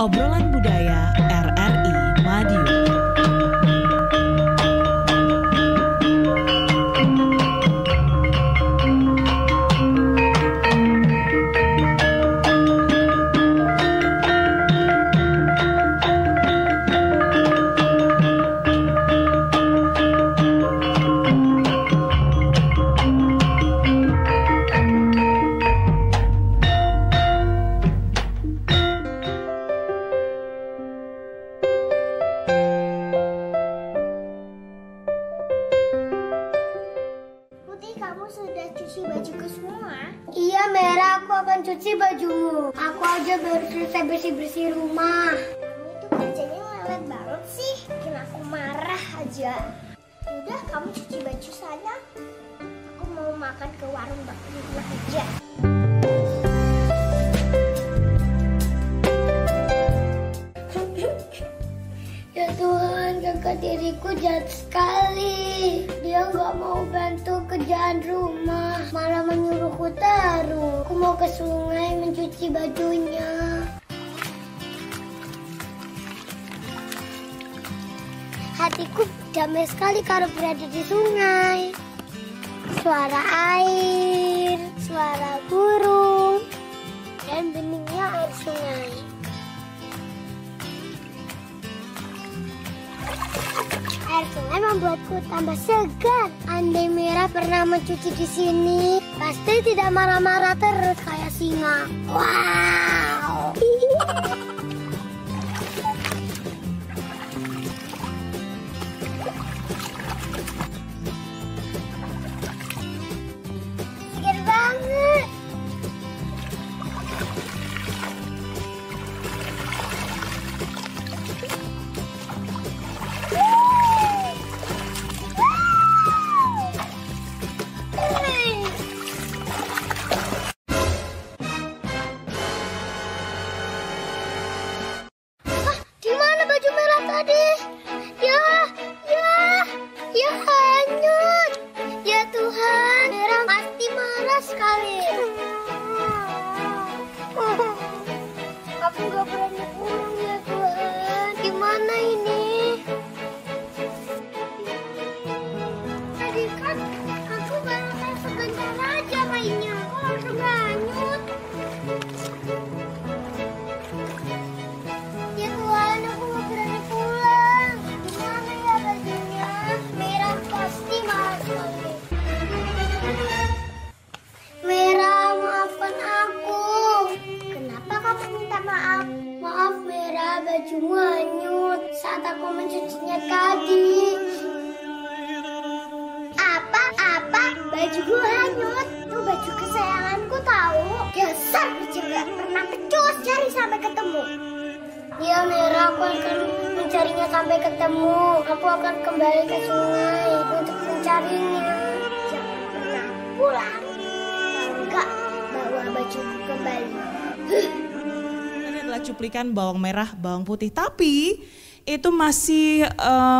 Obrolan Budaya RRI Madiun. Kamu sudah cuci bajuku semua? Iya, Merah, aku akan cuci bajumu. Aku aja baru selesai bersih-bersih rumah. Kamu itu kerjanya lelet banget sih. Bikin aku marah aja. Udah, kamu cuci baju sana. Aku mau makan ke warung bakmi dulu aja. Ya Tuhan, kakak diriku jahat sekali. Dia nggak mau bantu kerjaan rumah, malah menyuruhku taruh. Aku mau ke sungai mencuci bajunya. Hatiku damai sekali kalau berada di sungai. Suara air, suara burung, dan beningnya air sungai. Air sungai membuatku tambah segar. Andai Merah pernah mencuci di sini, pasti tidak marah-marah terus kayak singa. Wow. Segar banget. Ya hanyut. Ya Tuhan, Merah pasti marah sekali. Aku gak berani pulang ya Tuhan. Gimana ini? Tadi kan aku baru sebentar aja mainnya. Aku langsung hanyut. Ya Tuhan, aku gak berani pulang. Gimana ya bajunya? Merah pasti marah sekali. Merah, maafkan aku. Kenapa kamu minta maaf? Maaf Merah, bajumu hanyut saat aku mencucinya tadi. Apa? Bajuku hanyut? Itu baju kesayanganku tahu. Dasar kecil gak pernah becus cari sampai ketemu. Ya Merah, aku akan mencarinya sampai ketemu. Aku akan kembali ke sungai untuk mencarinya. Jangan pernah pulang. Enggak bawa bajuku kembali. Ini adalah cuplikan bawang merah, bawang putih, tapi itu masih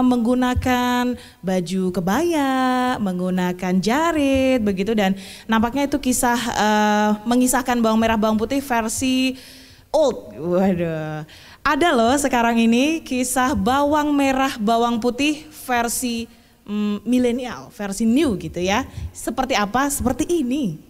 menggunakan baju kebaya, menggunakan jarit begitu, dan nampaknya itu kisah mengisahkan bawang merah, bawang putih versi old. Waduh. Ada loh sekarang ini kisah bawang merah, bawang putih versi milenial, versi new gitu ya. Seperti apa? Seperti ini.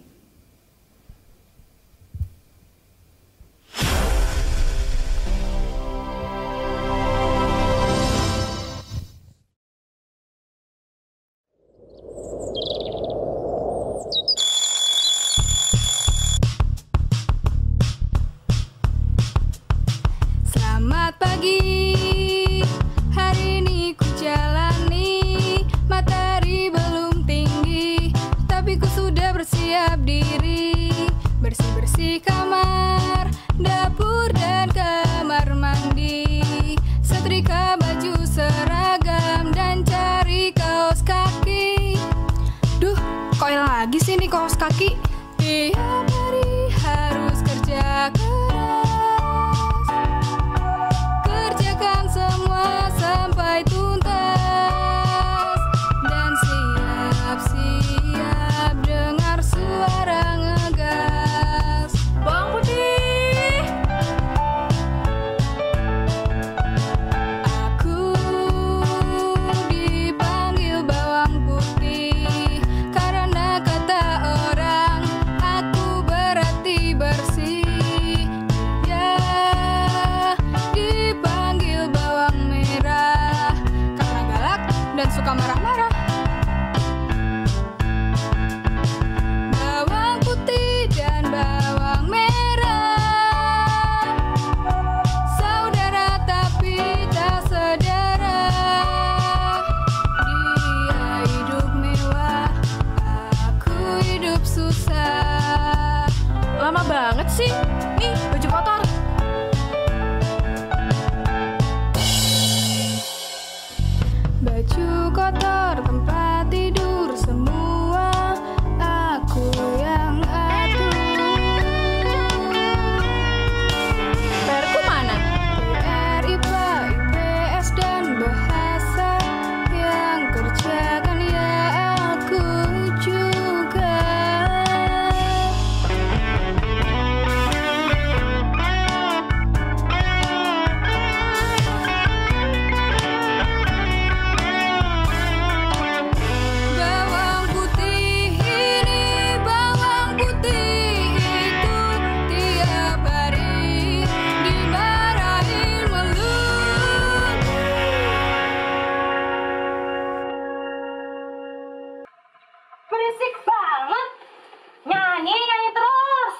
Selamat pagi, hari ini ku jalani. Matahari belum tinggi, tapi ku sudah bersiap diri. Bersih-bersih kamar, dapur dan kamar mandi. Setrika baju seragam dan cari kaos kaki. Duh, kok hilang lagi sih nih kaos kaki? Tiap hari harus kerja keras, kerjakan semua sampai tuntas, dan siap-siap dengar suara ngegas. Ih, baju kotor. Baju kotor, tempat tidur semua aku yang atur. PR-ku mana? PR, IPA, IPS dan bahasa yang kerjakan ya aku juga. Bawang putih ini, bawang putih itu, tiap hari dimarahin mulu. Berisik banget. Nyanyi terus.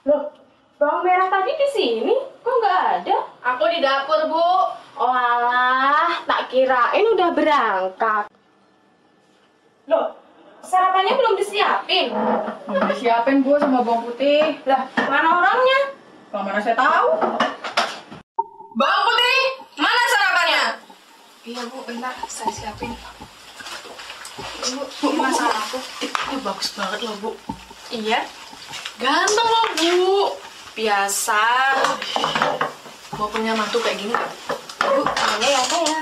Loh, bawang merah tadi di sini kok nggak ada? Aku di dapur, Bu. Oh alah, tak kirain udah berangkat. Loh, sarapannya belum disiapin? Belum disiapin Bu sama bawang putih. Lah, mana orangnya? Kalau mana saya tahu. Bawang putih, mana sarapannya? Iya Bu, bentar saya siapin. Bu, masalah aku. Bagus banget loh, Bu. Iya? Ganteng loh, Bu. Biasa. Mau punya mantu kayak gini, Bu, namanya yang kaya.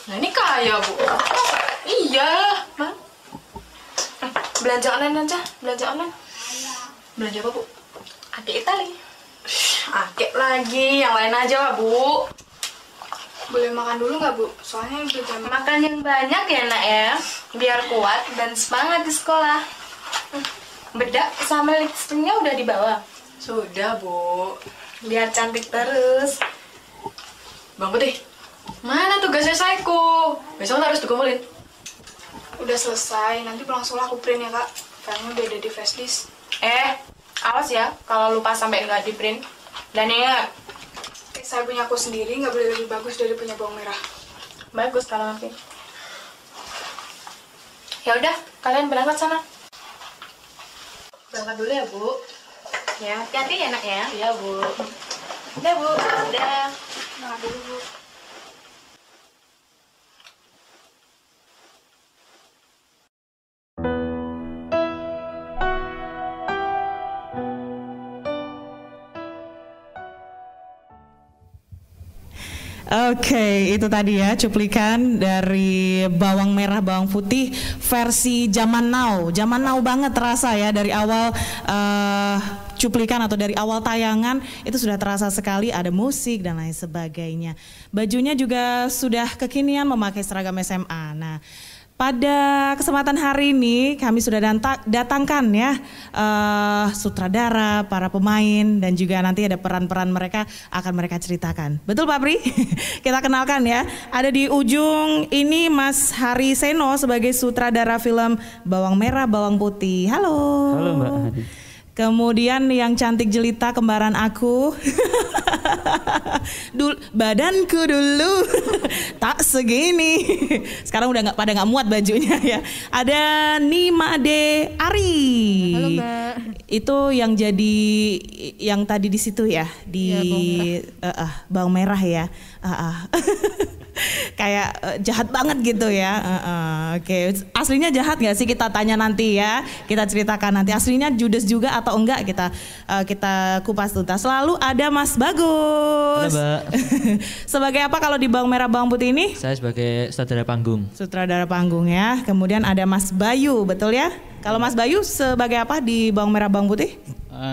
Nah, ini kaya, Bu. Iya, Bang. Belanja online aja, belanja online. Belanja apa, Bu? Ake Itali. Ake lagi, yang lain aja, Bu. Boleh makan dulu nggak Bu? Soalnya udah jam. Makan yang banyak ya, Nak ya. Biar kuat dan semangat di sekolah. Bedak sama lipstiknya udah dibawa? Sudah, Bu. Biar cantik terus. Bang Putih, mana tugas esaiku? Besok harus dikumpulin. Udah selesai, nanti pulang sekolah aku print ya Kak. Filenya udah ada di flash disk. Awas ya kalau lupa sampai nggak di print. Dan ingat, Saya punya aku sendiri, nggak boleh lebih bagus dari punya bawang merah. bagus kalau nanti. Ya udah, kalian berangkat sana. Berangkat dulu ya, Bu. Ya, hati-hati ya, Nak ya. Iya, Bu. Udah, Bu. Udah. Makan dulu Bu. Oke, itu tadi ya cuplikan dari bawang merah bawang putih versi zaman now. Zaman now banget terasa ya dari awal cuplikan atau dari awal tayangan itu sudah terasa sekali ada musik dan lain sebagainya. Bajunya juga sudah kekinian memakai seragam SMA. Nah, pada kesempatan hari ini kami sudah datangkan ya sutradara, para pemain dan juga nanti ada peran-peran mereka akan mereka ceritakan. Betul Pak Pri? Kita kenalkan ya. Ada di ujung ini Mas Hari Seno sebagai sutradara film Bawang Merah Bawang Putih. Halo. Halo Mbak Hari. Kemudian yang cantik jelita kembaran aku. Badanku dulu tak segini. Sekarang udah nggak muat bajunya ya. Ada Nimade Ari. Halo Mbak. Itu yang jadi yang tadi di situ ya di bawang merah ya. Kayak jahat banget gitu ya. Oke. Aslinya jahat nggak sih kita tanya nanti ya. Kita ceritakan nanti. Aslinya judes juga atau enggak kita kupas tuntas. Lalu ada Mas Bagus. Halo Mbak. Sebagai apa kalau di Bawang Merah Bawang Putih ini? Saya sebagai sutradara panggung. Sutradara panggung ya. Kemudian ada Mas Bayu, betul ya? Kalau Mas Bayu sebagai apa di Bawang Merah Bawang Putih?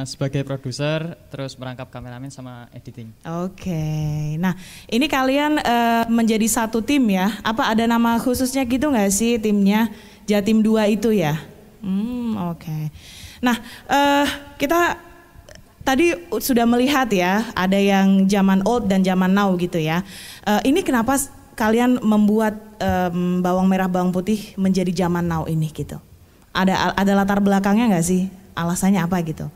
Sebagai produser, terus merangkap kameramen sama editing. Oke. Nah, ini kalian menjadi satu tim ya. Apa ada nama khususnya gitu nggak sih timnya? Jatim 2 itu ya? Oke. Nah, kita tadi sudah melihat ya, ada yang zaman old dan zaman now gitu ya. Ini kenapa kalian membuat Bawang Merah Bawang Putih menjadi zaman now ini gitu? Ada latar belakangnya nggak sih? Alasannya apa gitu?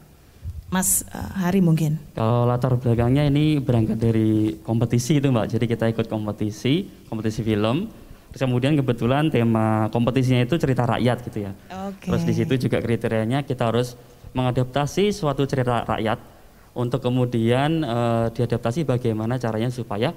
Mas Hari mungkin. Kalau latar belakangnya ini berangkat dari kompetisi itu Mbak. Jadi kita ikut kompetisi film. Terus kemudian kebetulan tema kompetisinya itu cerita rakyat gitu ya. Oke. Terus di situ juga kriterianya kita harus mengadaptasi suatu cerita rakyat untuk kemudian diadaptasi bagaimana caranya supaya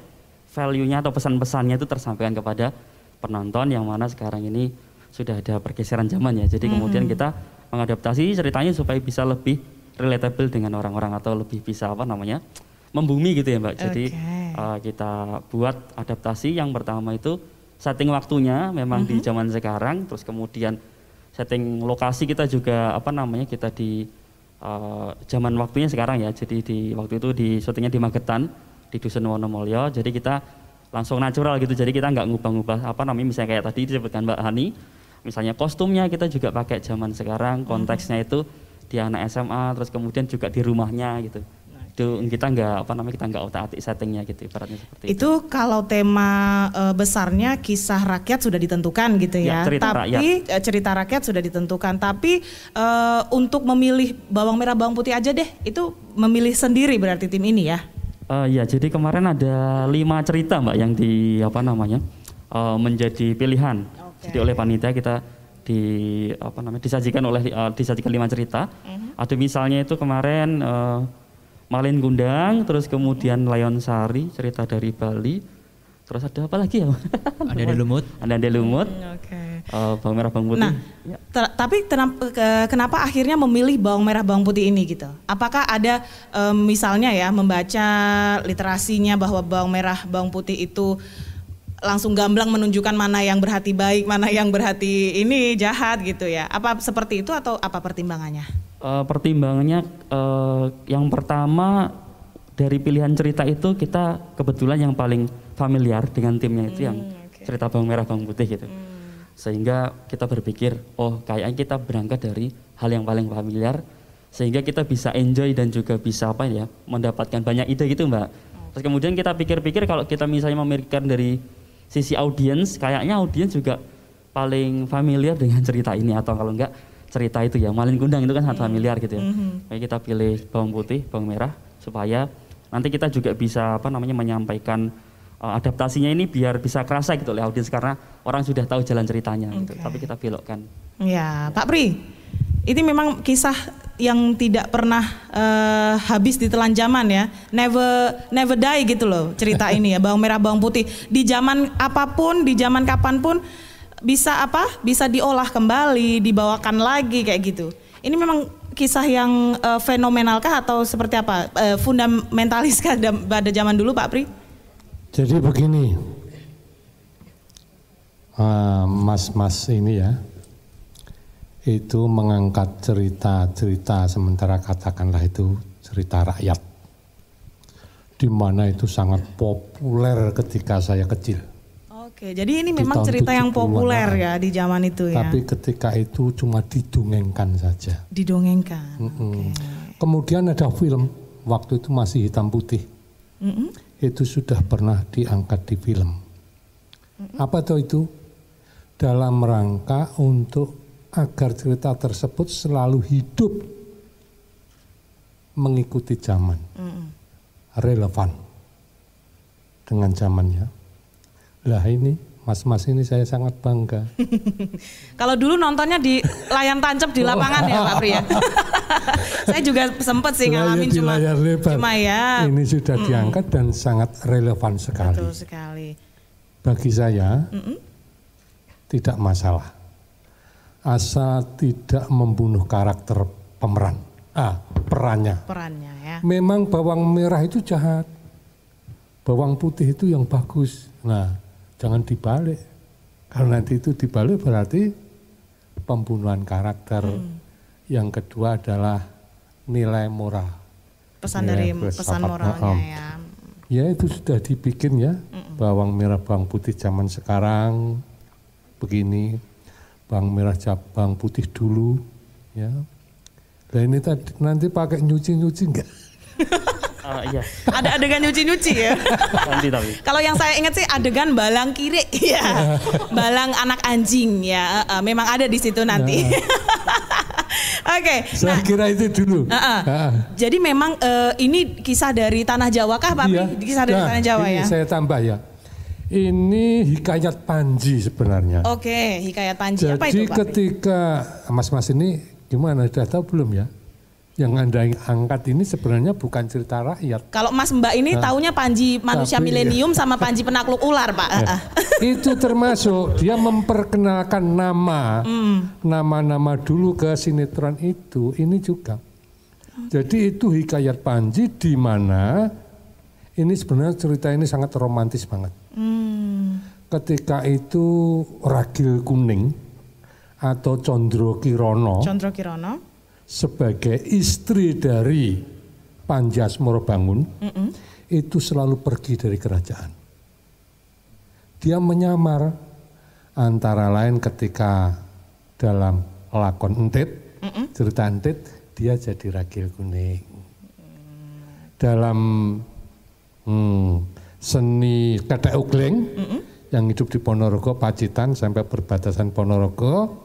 value-nya atau pesan-pesannya itu tersampaikan kepada penonton, yang mana sekarang ini sudah ada pergeseran zaman ya. Jadi kemudian kita mengadaptasi ceritanya supaya bisa lebih relatable dengan orang-orang atau lebih bisa membumi gitu ya Mbak. Jadi kita buat adaptasi yang pertama itu setting waktunya memang di zaman sekarang, terus kemudian setting lokasi kita juga kita di zaman waktunya sekarang ya. Jadi di waktu itu di syutingnya di Magetan di Dusun Wonomulyo. Jadi kita langsung natural gitu. Jadi kita nggak ngubah-ngubah misalnya kayak tadi disebutkan Mbak Hani, misalnya kostumnya kita juga pakai zaman sekarang, konteksnya itu di anak SMA, terus kemudian juga di rumahnya gitu. Itu kita nggak otak-atik settingnya gitu, ibaratnya seperti itu. Itu kalau tema besarnya kisah rakyat sudah ditentukan gitu ya. Cerita rakyat sudah ditentukan. Tapi untuk memilih bawang merah bawang putih aja deh, itu memilih sendiri berarti tim ini ya? Ya, jadi kemarin ada 5 cerita Mbak yang menjadi pilihan. Jadi oleh panitia kita disajikan 5 cerita. Ada misalnya itu kemarin Malin Gundang, terus kemudian Layon Sari, cerita dari Bali, terus ada apa lagi ya? Ada Lumut. Ada Lumut. Bawang merah bawang putih. Nah, tapi kenapa akhirnya memilih bawang merah bawang putih ini gitu? Apakah ada misalnya ya membaca literasinya bahwa bawang merah bawang putih itu langsung gamblang menunjukkan mana yang berhati baik, mana yang berhati ini jahat gitu ya? Apa seperti itu atau apa pertimbangannya? Pertimbangannya yang pertama dari pilihan cerita itu kita kebetulan yang paling familiar dengan timnya itu yang cerita bawang merah bawang putih gitu. Sehingga kita berpikir, kayaknya kita berangkat dari hal yang paling familiar sehingga kita bisa enjoy dan juga bisa mendapatkan banyak ide gitu Mbak. Terus kemudian kita pikir-pikir kalau kita misalnya memikirkan dari sisi audiens, kayaknya audiens juga paling familiar dengan cerita ini, atau kalau enggak cerita itu ya Malin Gundang itu kan sangat familiar gitu ya. Jadi kita pilih bawang putih, bawang merah supaya nanti kita juga bisa menyampaikan adaptasinya ini biar bisa kerasa gitu oleh audiens karena orang sudah tahu jalan ceritanya gitu. Tapi kita belokkan. Ya, Pak Pri. Ini memang kisah yang tidak pernah habis ditelan zaman ya. Never die gitu loh cerita ini ya, bawang merah bawang putih. Di zaman apapun, di zaman kapanpun bisa diolah kembali, dibawakan lagi kayak gitu. Ini memang kisah yang fenomenalkah atau seperti apa? Fundamentaliskah pada zaman dulu Pak Pri? Jadi begini, mas-mas ini ya, itu mengangkat cerita-cerita sementara katakanlah itu cerita rakyat, di mana itu sangat populer ketika saya kecil. Oke, jadi ini memang cerita yang populer ya di zaman itu ya. Tapi ketika itu cuma didongengkan saja. Didongengkan. Kemudian ada film, waktu itu masih hitam putih. Itu sudah pernah diangkat di film. Apa itu? Dalam rangka untuk agar cerita tersebut selalu hidup mengikuti zaman, relevan dengan zamannya. Lah ini mas-mas ini saya sangat bangga. Kalau dulu nontonnya di layar tancap di lapangan ya Pak Pri ya. Saya juga sempat sih ngalamin cuma ya. Ini sudah diangkat dan sangat relevan sekali. Betul sekali. Bagi saya tidak masalah. Asal tidak membunuh karakter pemeran. Perannya ya. Memang bawang merah itu jahat. Bawang putih itu yang bagus. Nah, jangan dibalik. Kalau nanti itu dibalik berarti pembunuhan karakter. Yang kedua adalah nilai moral. Pesan dari pesan moralnya ya. Ya itu sudah dibikin ya. Bawang merah bawang putih zaman sekarang begini. Bawang merah bawang putih dulu ya. Nah ini tadi nanti pakai nyuci-nyuci enggak? Iya. Ada adegan nyuci-nyuci ya. Nanti tapi. Kalau yang saya ingat sih adegan balang kiri ya. Balang anak anjing ya. Memang ada di situ nanti. Oke. Saya kira itu dulu. Jadi memang ini kisah dari Tanah Jawa kah Pak? Iya. Kisah dari Tanah Jawa ya. Saya tambah ya. Ini hikayat Panji sebenarnya. Oke, hikayat Panji. Jadi apa itu Pak? Ketika mas-mas ini gimana? Sudah tahu belum ya? Yang Anda angkat ini sebenarnya bukan cerita rakyat. Kalau Mas Mbak ini taunya Panji manusia milenium sama Panji penakluk ular, Pak. Itu termasuk dia memperkenalkan nama-nama dulu ke sinetron itu. Ini juga. Jadi itu hikayat Panji di mana ini sebenarnya cerita ini sangat romantis banget. Ketika itu Ragil Kuning atau Condro Kirono sebagai istri dari Panji Asmorobangun itu selalu pergi dari kerajaan. Dia menyamar antara lain ketika dalam lakon Entit, cerita Entit, dia jadi Ragil Kuning. Dalam seni Kethek Ugleng yang hidup di Ponorogo, Pacitan sampai perbatasan Ponorogo,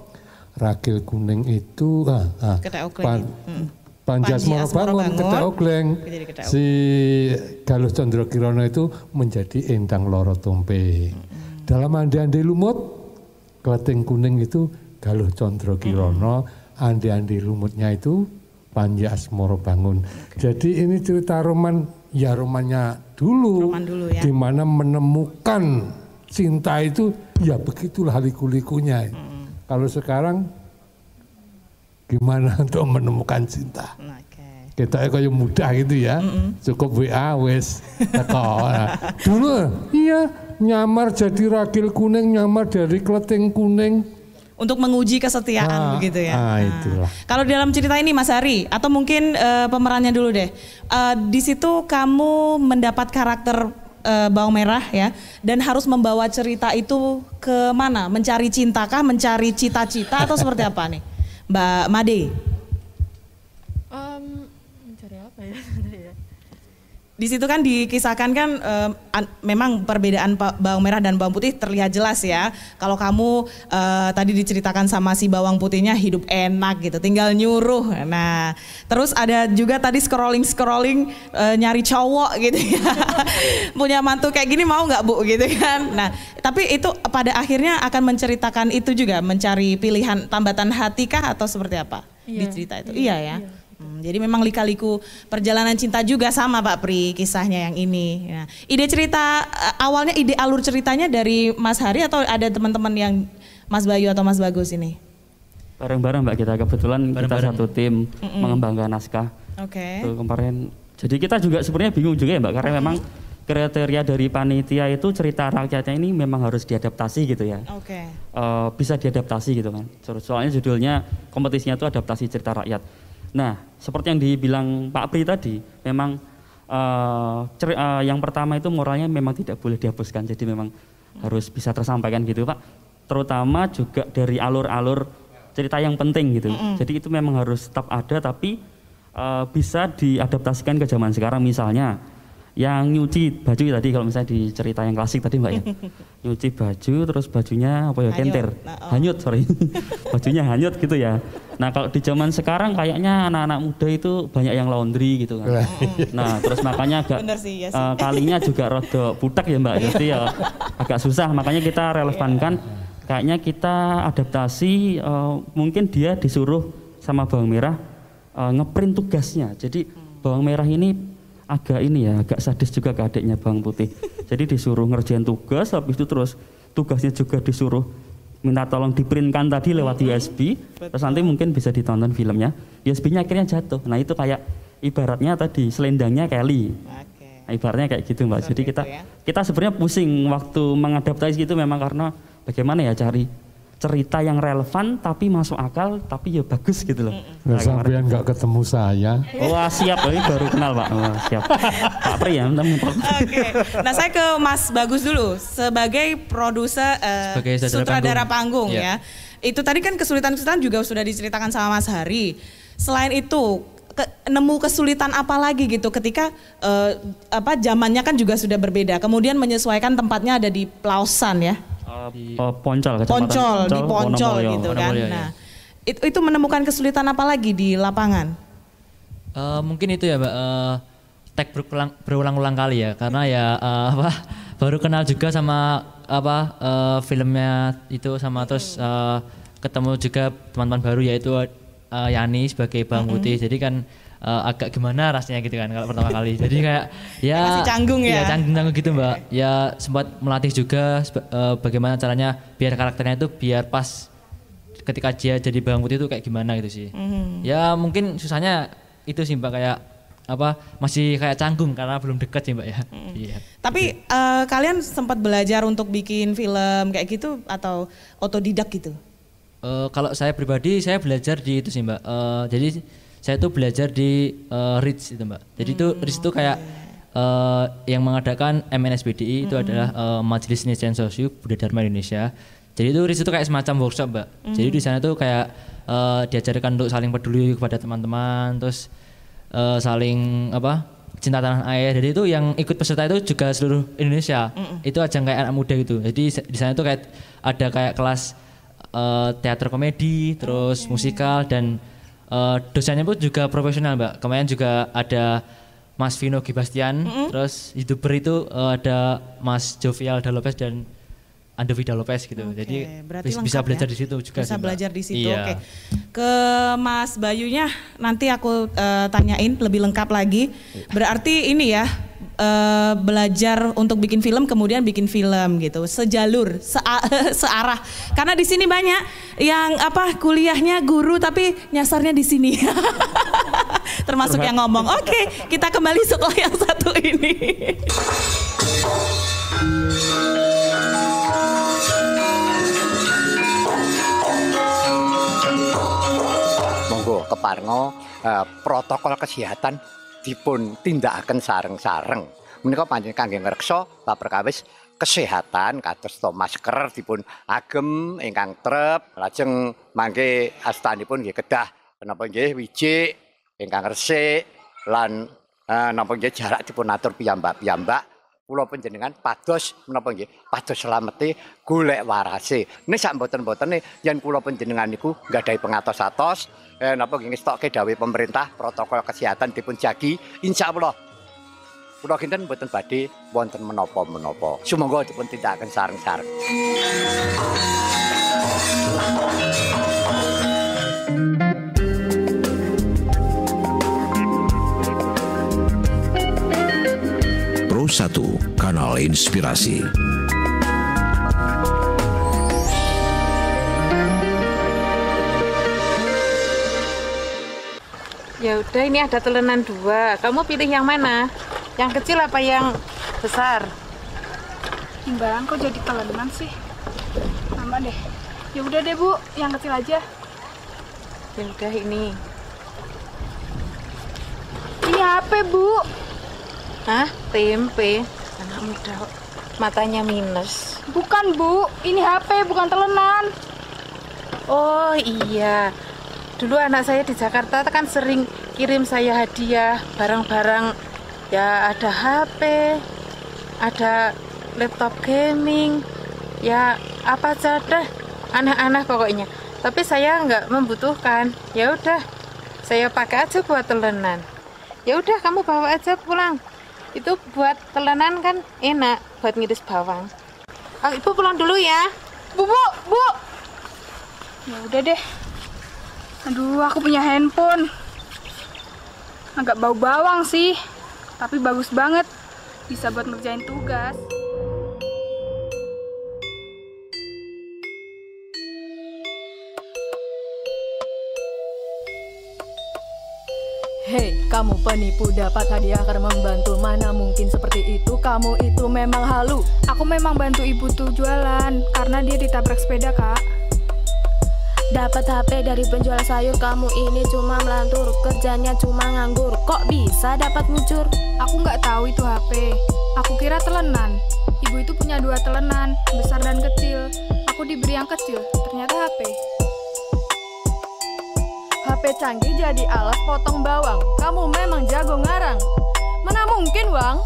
Ragil Kuning itu Panji Asmorobangun, Kethek Ugleng, si Galuh Condro Kirono itu menjadi Endang Loro Tumpe. Dalam Andi-Andi Lumut, Kleting Kuning itu Galuh Condro Kirono, Andi-Andi Lumutnya itu Panji Asmorobangun. Jadi ini cerita romannya dulu, ya. di mana menemukan cinta itu ya begitulah liku-likunya. Kalau sekarang gimana untuk menemukan cinta? Kita kayak mudah gitu ya, cukup WA wes teko. Dulu iya nyamar jadi Ragil Kuning, nyamar dari Kleting Kuning. Untuk menguji kesetiaan begitu ya. Itulah. Kalau dalam cerita ini Mas Hari, atau mungkin pemerannya dulu deh, di situ kamu mendapat karakter Bawang Merah ya, dan harus membawa cerita itu ke mana? Mencari cintakah, mencari cita-cita atau seperti apa nih, Mbak Made? Mencari apa ya? Di situ kan dikisahkan kan memang perbedaan bawang merah dan bawang putih terlihat jelas ya. Kalau kamu tadi diceritakan sama si bawang putihnya hidup enak gitu, tinggal nyuruh. Nah, terus ada juga tadi scrolling nyari cowok gitu ya. Punya mantu kayak gini mau nggak Bu gitu kan. Nah, tapi itu pada akhirnya akan menceritakan itu juga, mencari pilihan tambatan hati kah atau seperti apa di cerita itu? Iya ya. Jadi memang lika-liku perjalanan cinta juga sama Pak Pri kisahnya yang ini. Nah, ide cerita awalnya, ide alur ceritanya dari Mas Hari atau ada teman-teman yang Mas Bayu atau Mas Bagus ini? Bareng-bareng Mbak, kita kebetulan kita satu tim mengembangkan naskah. Oke. Kemarin, jadi kita juga sebenarnya bingung juga ya Mbak, karena memang kriteria dari panitia itu cerita rakyatnya ini memang harus diadaptasi gitu ya. Oke. Bisa diadaptasi gitu kan. Soalnya judulnya kompetisinya itu adaptasi cerita rakyat. Nah, seperti yang dibilang Pak Pri tadi, memang yang pertama itu moralnya memang tidak boleh dihapuskan, jadi memang harus bisa tersampaikan gitu Pak. Terutama juga dari alur-alur cerita yang penting gitu. Jadi itu memang harus tetap ada, tapi bisa diadaptasikan ke zaman sekarang. Misalnya yang nyuci baju tadi, kalau misalnya di cerita yang klasik tadi Mbak ya, nyuci baju terus bajunya apa ya, kentir, hanyut bajunya hanyut gitu ya. Nah kalau di zaman sekarang kayaknya anak-anak muda itu banyak yang laundry gitu kan. Nah terus makanya agak kalinya juga rada butek ya Mbak, jadi ya agak susah, makanya kita relevankan, kayaknya kita adaptasi, mungkin dia disuruh sama Bawang Merah ngeprint tugasnya. Jadi Bawang Merah ini agak sadis juga ke adiknya Bawang Putih. Jadi disuruh ngerjain tugas, habis itu terus tugasnya juga disuruh minta tolong diprintkan tadi lewat USB. Terus nanti mungkin bisa ditonton filmnya. USB-nya akhirnya jatuh. Nah itu kayak ibaratnya tadi selendangnya Kelly. Nah, ibaratnya kayak gitu Mbak. Jadi kita sebenarnya pusing waktu mengadaptasi itu memang karena bagaimana ya cari cerita yang relevan tapi masuk akal tapi ya bagus gitu loh. Nah, sampean nggak ketemu saya. Wah siap, ini baru kenal Pak. Wah, siap. Pak Pri ya. Oke. Nah saya ke Mas Bagus dulu sebagai produser, sutradara panggung ya. Itu tadi kan kesulitan-kesulitan juga sudah diceritakan sama Mas Hari. Selain itu nemu kesulitan apa lagi gitu ketika zamannya kan juga sudah berbeda. Kemudian menyesuaikan tempatnya ada di Plausan ya. Poncol di Poncol gitu kan. Nah, itu menemukan kesulitan apa lagi di lapangan? Mungkin itu ya Mbak, tag berulang-ulang kali ya, karena ya baru kenal juga sama filmnya itu, sama terus ketemu juga teman-teman baru, yaitu Yani sebagai bawang putih. Jadi kan agak gimana rasanya gitu kan kalau pertama kali. Jadi kayak ya masih canggung ya. Iya, canggung gitu, Mbak. Ya sempat melatih juga bagaimana caranya biar karakternya itu biar pas ketika dia jadi bawang putih itu kayak gimana gitu sih. Ya mungkin susahnya itu sih, Mbak, kayak masih kayak canggung karena belum dekat sih, Mbak ya. Iya. Tapi kalian sempat belajar untuk bikin film kayak gitu atau otodidak gitu? Kalau saya pribadi saya belajar di itu sih, Mbak. Jadi saya tuh belajar di RITS itu, Mbak. Jadi itu RITS itu kayak yang mengadakan MNSBDI itu adalah Majelis Netizen Sosio Buddha Dharma Indonesia. Jadi itu RITS itu kayak semacam workshop, Mbak. Jadi di sana tuh kayak diajarkan untuk saling peduli kepada teman-teman, terus saling cinta tanah air. Jadi itu yang ikut peserta itu juga seluruh Indonesia. Itu ajang kayak anak muda gitu. Jadi di sana tuh kayak ada kayak kelas teater komedi, terus musikal, dan dosennya pun juga profesional, Mbak. Kemarin juga ada Mas Vino Gibastian, terus YouTuber itu ada Mas Jovial Dalopes dan Andovida Lopez gitu. Jadi bisa belajar di situ juga. Bisa sih, belajar Mbak. di situ. Iya. Oke. Ke Mas Bayunya nanti aku tanyain lebih lengkap lagi. Berarti ini ya belajar untuk bikin film kemudian bikin film gitu. Sejalur, searah. Karena di sini banyak yang kuliahnya guru tapi nyasarnya di sini. Termasuk yang ngomong. Oke, kita kembali setelah yang satu ini. Monggo keparno protokol kesehatan dipun tindakaken sareng-sareng. Menika panjenengan kangge ngreksa bab perkawis kesehatan kados to masker dipun agem ingkang trep, lajeng mangke astanipun nggih kedah menapa nggih wijik ingkang resik lan napa nggih jarak dipun atur piyambak-piyambak. Kula panjenengan pados menapa nggih pados slamete golek warase. Nek sak mboten-mbotene yen kula panjenengan niku nggadahi pengatos-atos napa nggih ngestokke dawuh pemerintah protokol kesehatan dipun jagi insyaallah kula kinten mboten badhe wonten menapa-menapa. Sumangga dipun tindakaken sareng-sareng. Pro 1 Kanal Inspirasi. Ya udah, ini ada telenan 2. Kamu pilih yang mana? Yang kecil apa yang besar? Mbak, kok jadi telenan sih? Sama deh. Ya udah deh, Bu, yang kecil aja. Ya udah ini. Ini HP, Bu. Hah? Tempe. Anak muda matanya minus. Bukan, Bu. Ini HP, bukan telenan. Oh iya. Dulu anak saya di Jakarta kan sering kirim saya hadiah barang-barang. Ya ada HP, ada laptop gaming, ya apa aja deh, aneh-aneh pokoknya. Tapi saya nggak membutuhkan. Ya udah, saya pakai aja buat telenan. Ya udah, kamu bawa aja pulang. Itu buat telenan kan enak, buat ngiris bawang. Oh, Ibu pulang dulu ya. Bu. Ya udah deh. Aduh, aku punya handphone. Agak bau bawang sih. Tapi bagus banget, bisa buat ngerjain tugas. Hei, kamu penipu dapat hadiah karena membantu. Mana mungkin seperti itu, kamu itu memang halu. Aku memang bantu ibu tuh jualan, karena dia ditabrak sepeda, Kak. Dapat HP dari penjual sayur, kamu ini cuma melantur, kerjanya cuma nganggur. Kok bisa dapat mucur? Aku nggak tahu itu HP. Aku kira telenan. Ibu itu punya 2 telenan, besar dan kecil. Aku diberi yang kecil, ternyata HP. HP canggih jadi alas potong bawang. Kamu memang jago ngarang. Mana mungkin, Wang?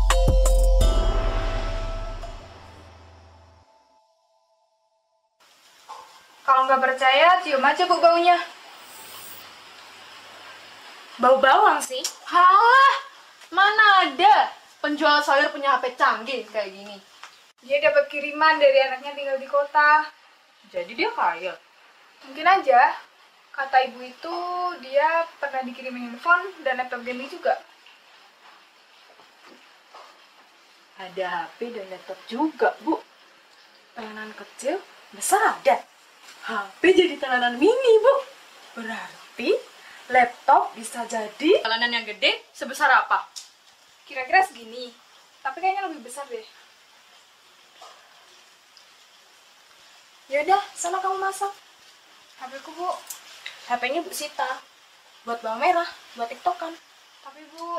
Kalau nggak percaya, cium aja Bu baunya. Bau bawang sih? Halah, mana ada penjual sayur punya HP canggih kayak gini. Dia dapat kiriman dari anaknya tinggal di kota. Jadi dia kaya? Mungkin aja. Kata ibu itu dia pernah dikirimin handphone dan laptop gaming juga. Ada HP dan laptop juga, Bu. Telanan kecil, besar ada. HP jadi telanan mini, Bu. Berarti laptop bisa jadi telanan yang gede sebesar apa? Kira-kira segini, tapi kayaknya lebih besar deh. Yaudah, sana kamu masak. HP-ku, Bu. HP-nya Bu Sita. Buat bawang merah, buat tiktokan. Tapi, Bu...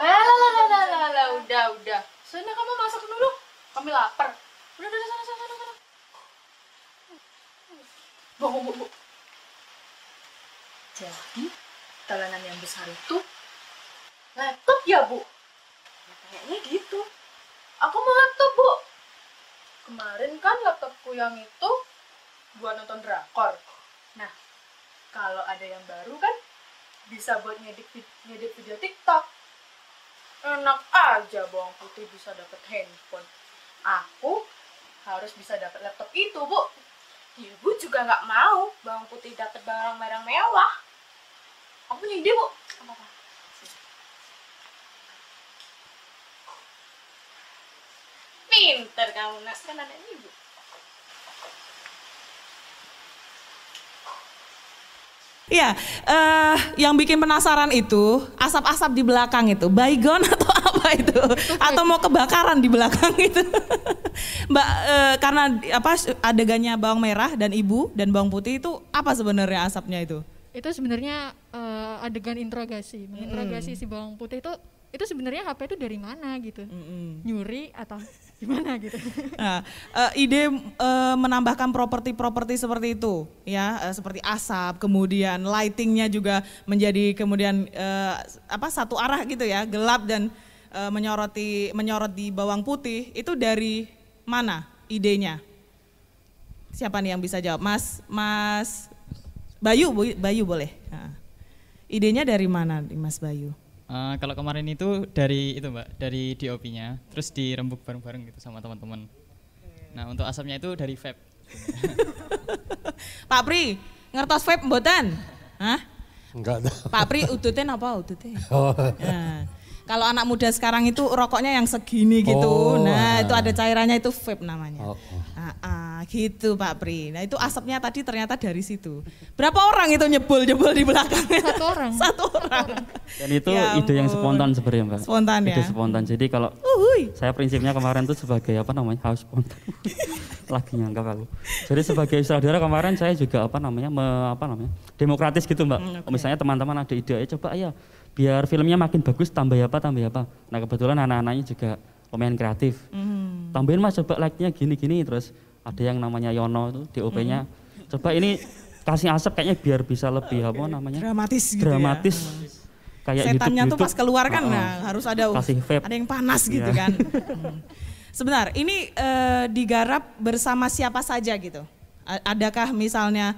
Udah. Sana kamu masak dulu. Kami lapar. Udah, sana. Bu. Jadi, telanan yang besar itu laptop ya, Bu? Ya, kayaknya gitu. Aku mau laptop, Bu. Kemarin kan laptopku yang itu buat nonton drakor. Nah, kalau ada yang baru kan bisa buat ngedit video TikTok. Enak aja bawang putih bisa dapat handphone. Aku harus bisa dapat laptop itu, Bu. Ibu juga nggak mau bawang putih dapat barang-barang mewah. Aku punya ide, Bu. Apa? Pinter kamu, Nak. Kan ada ibu. Iya, yang bikin penasaran itu asap-asap di belakang itu, baygon atau apa itu? Atau mau kebakaran di belakang itu? Mbak, karena apa adegannya bawang merah dan ibu dan bawang putih itu apa sebenarnya asapnya itu? Itu sebenarnya adegan interogasi, menginterogasi si bawang putih itu sebenarnya HP itu dari mana gitu, nyuri atau gimana gitu. Nah, ide menambahkan properti seperti itu, ya, seperti asap, kemudian lightingnya juga menjadi kemudian satu arah gitu ya, gelap dan menyorot di bawang putih, itu dari mana idenya? Siapa nih yang bisa jawab? Mas Bayu boleh. Nah, idenya dari mana, Mas Bayu? Kalau kemarin itu dari itu Mbak, dari DOP-nya, terus dirembuk bareng-bareng gitu sama teman-teman. Nah untuk asapnya itu dari vape. Pak Pri, ngertos vape mboten? Hah? Enggak ada. Pak Pri udutnya apa udutnya? Nah, kalau anak muda sekarang itu rokoknya yang segini gitu, itu ada cairannya itu vape namanya. Gitu Pak Pri. Nah itu asapnya tadi ternyata dari situ. Berapa orang itu nyebul di belakangnya? Satu orang. Dan itu ide yang spontan sebenarnya Mbak. Spontan ya? Ide spontan. Jadi kalau saya prinsipnya kemarin itu sebagai harus spontan. Lagi nyangka aku. Jadi sebagai saudara kemarin saya juga demokratis gitu Mbak. Misalnya teman-teman ada ide, coba ya biar filmnya makin bagus tambah apa. Nah kebetulan anak-anaknya juga lumayan kreatif. Tambahin Mas coba like-nya gini-gini, terus ada yang namanya Yono itu DOP-nya. Coba ini kasih asap kayaknya biar bisa lebih dramatis gitu dramatis. Ya. Kayak setannya YouTube, tuh pas keluar kan harus ada yang panas gitu kan. Sebentar, ini digarap bersama siapa saja gitu? Adakah misalnya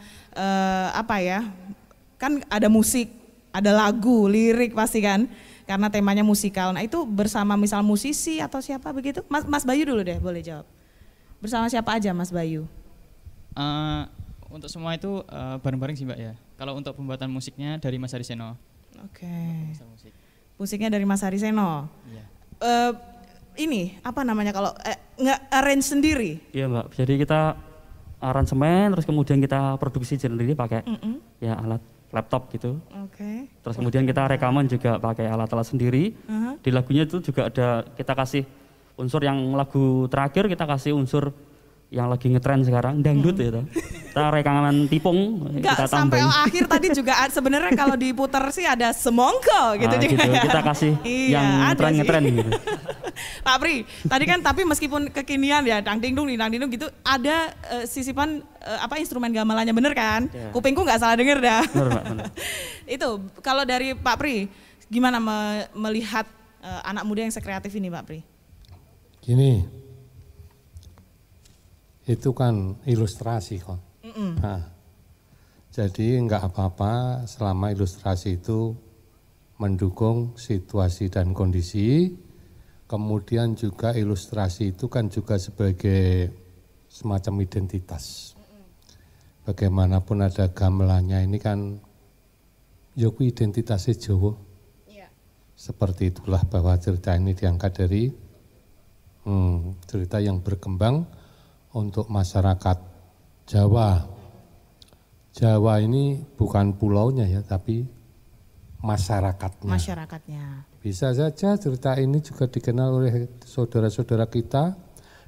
kan ada musik, ada lagu, lirik pasti kan? Karena temanya musikal. Nah itu bersama misal musisi atau siapa begitu? Mas Bayu dulu deh, boleh jawab. Bersama siapa aja Mas Bayu? Untuk semua itu bareng-bareng sih Mbak ya. Kalau untuk pembuatan musiknya dari Mas Hariseno. Oke. Musiknya dari Mas Hariseno. Iya. Ini apa namanya kalau nge-arrange sendiri? Iya Mbak, jadi kita aransemen terus kemudian kita produksi sendiri pakai ya alat laptop gitu. Terus kemudian kita rekaman juga pakai alat-alat sendiri. Di lagunya itu juga ada kita kasih unsur yang lagu terakhir kita kasih unsur yang lagi ngetren sekarang dangdut gitu. Kita rekaman tipung kita sampai tambahin. akhir tadi juga sebenarnya kalau diputar sih ada semongko gitu juga. Gitu. Kita kasih yang ngetren gitu. Pak Pri, tadi kan tapi meskipun kekinian ya dang ding dung gitu ada sisipan instrumen gamelannya bener kan? Yeah. Kupingku nggak salah denger dah. Bener. Itu kalau dari Pak Pri gimana melihat anak muda yang sekreatif ini Pak Pri? Gini, itu kan ilustrasi kok. Nah, jadi enggak apa-apa selama ilustrasi itu mendukung situasi dan kondisi. Kemudian juga ilustrasi itu kan juga sebagai semacam identitas. Bagaimanapun ada gamelannya ini kan Yoku identitasnya Jawa. Seperti itulah bahwa cerita ini diangkat dari cerita yang berkembang untuk masyarakat Jawa. Jawa ini bukan pulaunya ya, tapi masyarakatnya. Masyarakatnya. Bisa saja cerita ini juga dikenal oleh saudara-saudara kita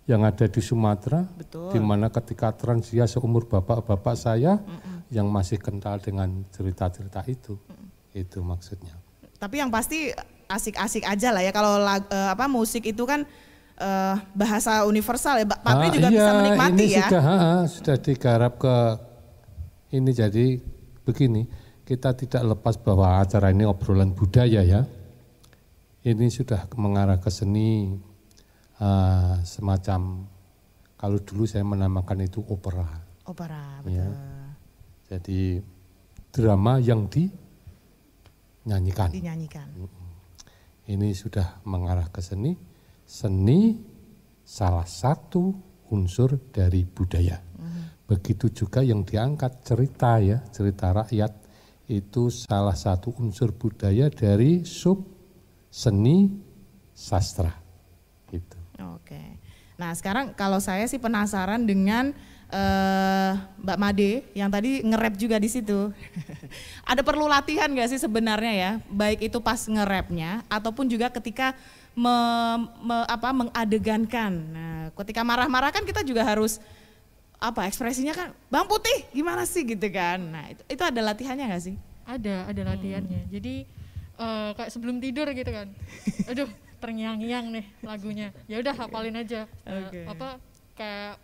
yang ada di Sumatera, di mana ketika transia seumur bapak-bapak saya yang masih kental dengan cerita-cerita itu. Itu maksudnya. Tapi yang pasti asik-asik aja lah ya, kalau musik itu kan bahasa universal ya, Pak Pri juga bisa menikmati ini ya. Sudah digarap ke ini, jadi begini, kita tidak lepas bahwa acara ini obrolan budaya ya. Ini sudah mengarah ke seni, semacam kalau dulu saya menamakan itu opera. Opera, betul. Ya. Jadi drama yang dinyanyikan. Ini sudah mengarah ke seni. Seni salah satu unsur dari budaya. Begitu juga yang diangkat cerita ya, cerita rakyat itu salah satu unsur budaya dari sub seni sastra. Gitu. Oke. Nah sekarang kalau saya sih penasaran dengan Mbak Made yang tadi nge-rap juga di situ. Ada perlu latihan nggak sih sebenarnya ya, baik itu pas nge-rapnya ataupun juga ketika mengadegankan. Nah, ketika marah-marah kan kita juga harus ekspresinya kan, Bang Putih gimana sih gitu kan. Nah itu ada latihannya nggak sih? Ada latihannya. Jadi kayak sebelum tidur gitu kan. Aduh terngiang-ngiang nih lagunya. Ya udah hafalin aja. Kayak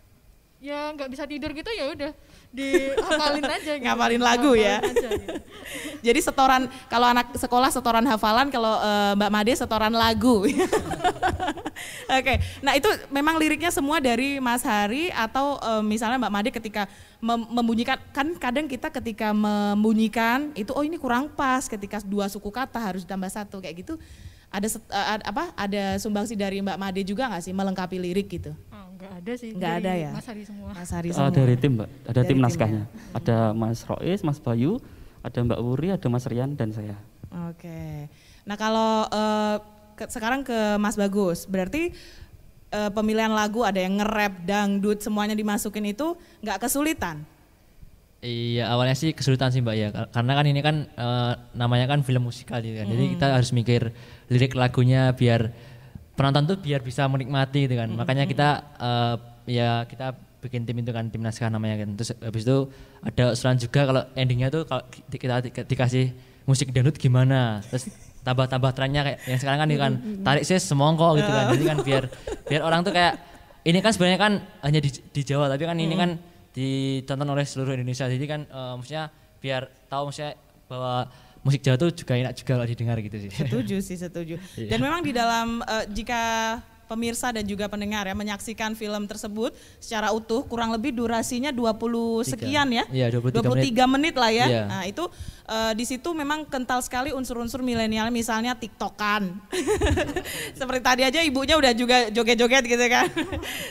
ya nggak bisa tidur gitu, ya udah dihafalin aja gitu. Ngapalin lagu ya. Aja, gitu. Jadi setoran, kalau anak sekolah setoran hafalan, kalau Mbak Made setoran lagu. Oke, nah itu memang liriknya semua dari Mas Hari atau misalnya Mbak Made ketika membunyikan, kan kadang kita ketika membunyikan itu ini kurang pas, ketika 2 suku kata harus ditambah 1 kayak gitu. Ada sumbangsi dari Mbak Made juga nggak sih melengkapi lirik gitu? Enggak ada sih. Enggak ada ya? Mas Hari semua. Mas Hari semua. Dari tim Mbak, ada Dari tim tim naskahnya. ya? Ada Mas Rois, Mas Bayu, ada Mbak Wuri, ada Mas Rian dan saya. Oke. Nah kalau sekarang ke Mas Bagus, berarti pemilihan lagu ada yang nge-rap, dangdut, semuanya dimasukin itu nggak kesulitan? Iya, awalnya sih kesulitan sih Mbak ya, karena kan ini kan namanya kan film musikal gitu kan. Jadi kita harus mikir lirik lagunya biar penonton tuh biar bisa menikmati gitu kan. Makanya kita kita bikin tim itu kan, tim naskah namanya kan. Terus habis itu ada usulan juga kalau endingnya tuh kalau kita dikasih musik dangdut gimana. Terus tambah trennya kayak yang sekarang kan tarik sih semongko gitu kan. Jadi kan biar orang tuh kayak ini kan sebenarnya kan hanya di Jawa, tapi kan ini kan ditonton oleh seluruh Indonesia. Jadi kan maksudnya biar tahu maksudnya bahwa musik Jawa tuh juga enak juga kalau didengar gitu sih. Setuju. Dan memang di dalam jika pemirsa dan juga pendengar ya menyaksikan film tersebut secara utuh, kurang lebih durasinya 20 sekian ya. Iya, 23 menit lah ya. Iya. Nah, itu di situ memang kental sekali unsur-unsur milenial, misalnya TikTokan. Seperti tadi aja ibunya udah juga joget-joget gitu kan.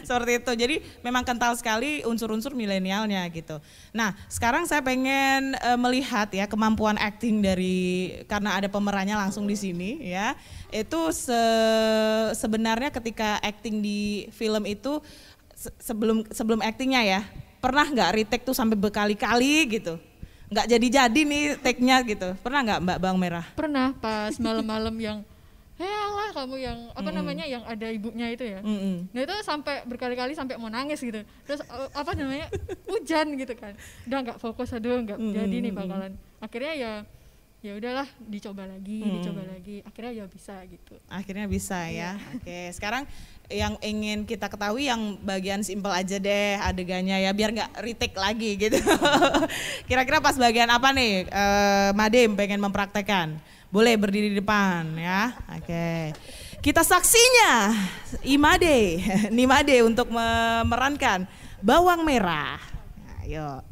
Seperti itu. Jadi memang kental sekali unsur-unsur milenialnya gitu. Nah, sekarang saya pengen melihat ya kemampuan acting karena ada pemerannya langsung di sini ya. Itu sebenarnya ketika acting di film itu sebelum actingnya ya, pernah nggak retake tuh sampai berkali-kali gitu? Nggak jadi-jadi nih take-nya gitu. Pernah nggak Mbak Bawang Merah? Pernah pas malam-malam yang lah kamu yang yang ada ibunya itu ya. Nah itu sampai berkali-kali sampai mau nangis gitu. Terus hujan gitu kan. Udah nggak fokus, nggak jadi nih bakalan. Akhirnya ya udahlah dicoba lagi. Akhirnya ya bisa gitu. Akhirnya bisa ya. Oke, sekarang yang ingin kita ketahui yang bagian simpel aja deh adegannya ya, biar nggak retake lagi gitu. Kira-kira pas bagian apa nih Madem pengen mempraktekkan? Boleh berdiri di depan ya. Oke. Kita saksinya Nimade untuk memerankan Bawang Merah. Ayo.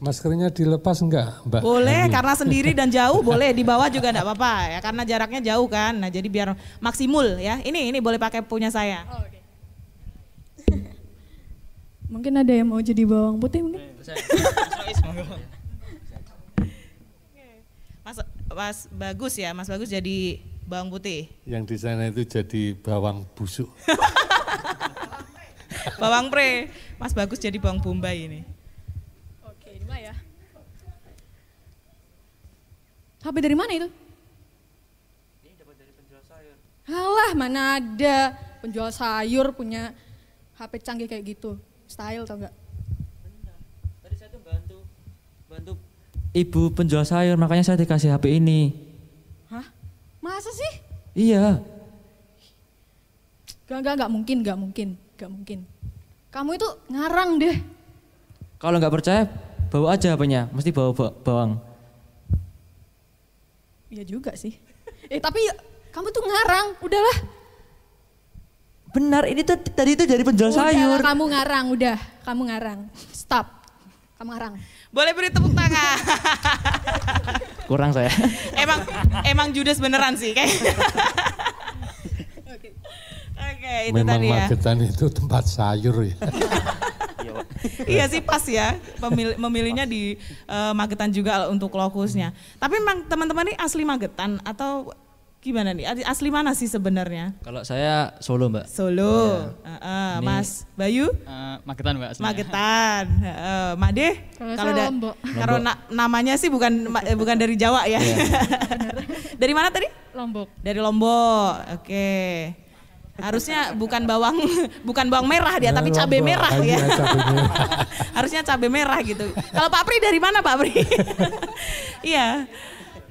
Maskernya dilepas enggak, Mbak? Boleh, karena sendiri dan jauh boleh, di bawah juga enggak apa-apa ya, karena jaraknya jauh kan. Nah, jadi biar maksimul ya. Ini boleh pakai punya saya. Oh, okay. Mungkin ada yang mau jadi bawang putih mungkin? Mas Bagus ya, Mas Bagus jadi bawang putih. Yang di sana itu jadi bawang busuk. Bawang pre, Mas Bagus jadi bawang bombay ini. Oke, ini mah ya. HP dari mana itu? Ini dapat dari penjual sayur. Alah, mana ada penjual sayur punya HP canggih kayak gitu. Style tau gak? Tadi saya tuh bantu ibu penjual sayur, makanya saya dikasih HP ini. Hah? Masa sih? Iya. Gak mungkin. Kamu itu ngarang deh. Kalau nggak percaya, bawa aja HP-nya, mesti bawa bawang. Iya juga sih. Tapi kamu tuh ngarang, udahlah. Benar, ini tuh tadi itu dari penjual sayur. Kamu ngarang. Stop. Kamu ngarang. Boleh beri tepuk tangan. Kurang saya. Emang Judas beneran sih kayaknya. Oke, itu memang tadi ya. Magetan itu tempat sayur ya. Iya sih pas ya, memilihnya di Magetan juga untuk lokusnya. Tapi memang teman-teman ini asli Magetan atau gimana nih? Asli mana sih sebenarnya? Kalau saya Solo, Mbak. Solo. Mas Bayu? Magetan, Mbak. Aslinya. Magetan. Mak Deh? Kalau namanya sih bukan dari Jawa ya. Dari mana tadi? Lombok. Dari Lombok. Oke. Harusnya bukan bawang merah dia, tapi cabai merah ya. Harusnya cabai merah gitu. Kalau Pak Pri dari mana Pak Pri? Iya.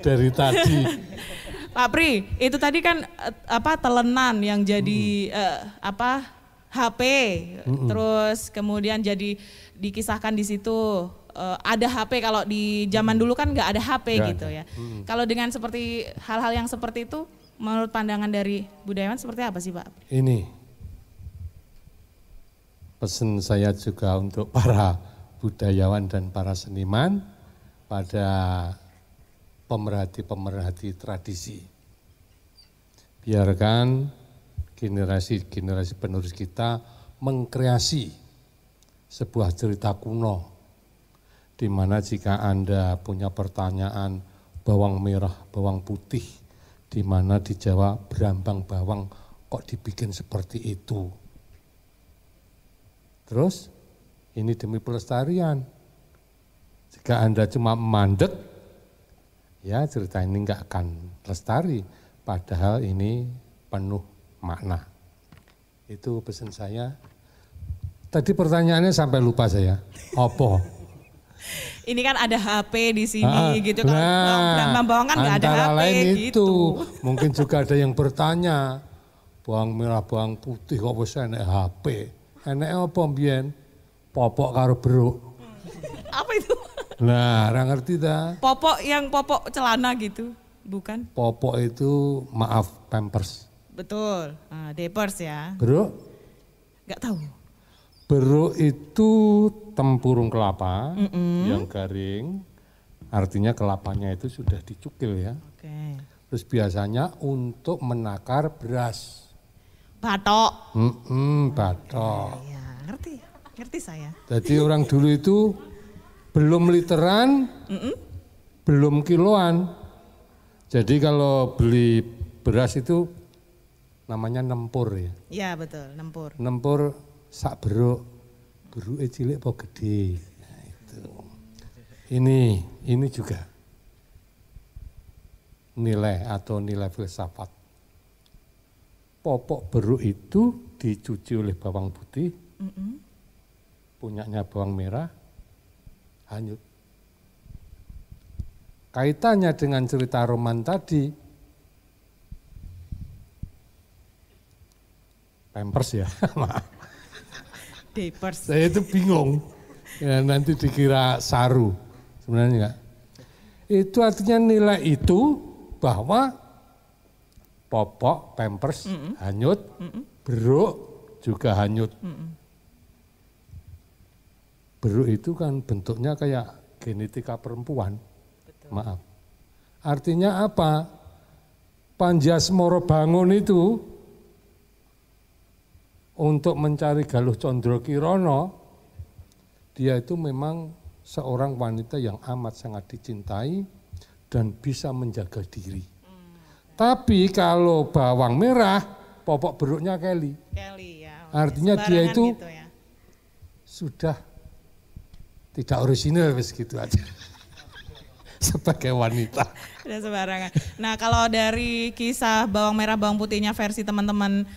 Dari tadi. Pak Pri, itu tadi kan telenan yang jadi HP, terus kemudian jadi dikisahkan di situ ada HP. Kalau di zaman dulu kan nggak ada HP gitu ya. Kalau dengan seperti hal-hal yang seperti itu, menurut pandangan dari budayawan seperti apa sih Pak? Ini pesan saya juga untuk para budayawan dan para seniman pada pemerhati tradisi. Biarkan generasi penerus kita mengkreasi sebuah cerita kuno, di mana jika Anda punya pertanyaan bawang merah, bawang putih, di mana di Jawa berambang bawang kok dibikin seperti itu. Terus ini demi pelestarian. Jika Anda cuma mandek, ya cerita ini nggak akan lestari. Padahal ini penuh makna. Itu pesan saya. Tadi pertanyaannya sampai lupa saya. Apa? Ini kan ada HP di sini gitu kan. Bawang kan nggak ada HP lain gitu. Itu mungkin juga ada yang bertanya, bawang merah, bawang putih kok bisa enek HP? Enek apa mbiyen? Popok karo beruk. Apa itu? Nah, ora ngerti dah. Popok celana gitu, bukan? Popok itu maaf Pampers. Betul, diapers ya. Beruk? Nggak tahu. Beruk itu tempurung kelapa yang garing, artinya kelapanya itu sudah dicukil ya. Oke. Terus biasanya untuk menakar beras. Batok. Batok. Ya, ngerti saya. Jadi orang dulu itu belum literan, belum kiloan. Jadi kalau beli beras itu namanya nempur ya. Iya betul, nempur. Nempur sak beruk, beruke cilik apa gede. Nah, itu. Ini juga nilai atau nilai filsafat. Popok beruk itu dicuci oleh bawang putih, punyanya bawang merah, hanyut. Kaitannya dengan cerita roman tadi, Pampers ya, maaf. Diapers. Saya itu bingung, ya, nanti dikira saru, sebenarnya enggak. Itu artinya nilai itu bahwa popok, Pampers hanyut, beruk juga hanyut. Beruk itu kan bentuknya kayak genetika perempuan. Betul. Maaf. Artinya apa? Panjasmara bangun itu untuk mencari Galuh Condro Kirana, dia itu memang seorang wanita yang amat sangat dicintai dan bisa menjaga diri. Tapi kalau bawang merah, popok beruknya Kelly. Kelly ya. Artinya dia itu gitu ya. Sudah tidak orisinal gitu aja. Sebagai wanita. Udah sembarangan. Nah kalau dari kisah bawang merah bawang putihnya versi teman-teman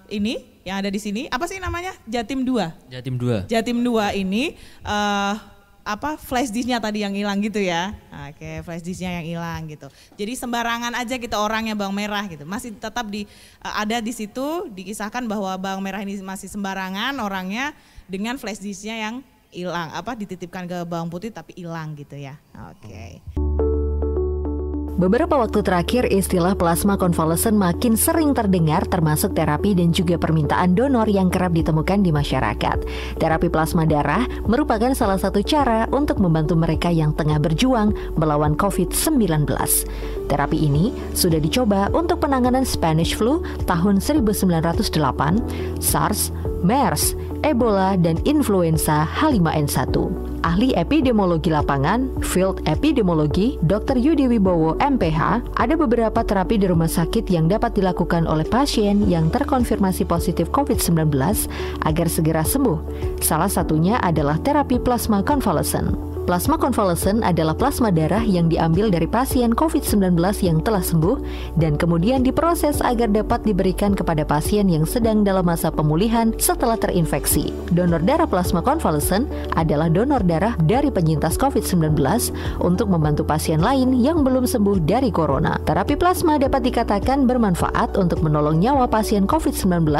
ini yang ada di sini, apa sih namanya? Jatim 2. Jatim 2. Jatim 2 ini flash disknya tadi yang hilang gitu ya. Oke, flash disknya yang hilang gitu. Jadi sembarangan aja gitu orangnya bawang merah gitu. Masih tetap ada di situ dikisahkan bahwa bawang merah ini masih sembarangan orangnya dengan flash disknya yang hilang, dititipkan ke bawang putih tapi hilang gitu ya. Oke. Beberapa waktu terakhir istilah plasma konvalesen makin sering terdengar termasuk terapi dan juga permintaan donor yang kerap ditemukan di masyarakat. Terapi plasma darah merupakan salah satu cara untuk membantu mereka yang tengah berjuang melawan COVID-19. Terapi ini sudah dicoba untuk penanganan Spanish flu tahun 1908, SARS, MERS, Ebola, dan influenza H5N1. Ahli epidemiologi lapangan, Field Epidemiologi, Dr. Yudi Wibowo, MPH, ada beberapa terapi di rumah sakit yang dapat dilakukan oleh pasien yang terkonfirmasi positif COVID-19 agar segera sembuh. Salah satunya adalah terapi plasma konvalesen. Plasma konvalesen adalah plasma darah yang diambil dari pasien COVID-19 yang telah sembuh dan kemudian diproses agar dapat diberikan kepada pasien yang sedang dalam masa pemulihan setelah terinfeksi. Donor darah plasma konvalesen adalah donor darah dari penyintas COVID-19 untuk membantu pasien lain yang belum sembuh dari corona. Terapi plasma dapat dikatakan bermanfaat untuk menolong nyawa pasien COVID-19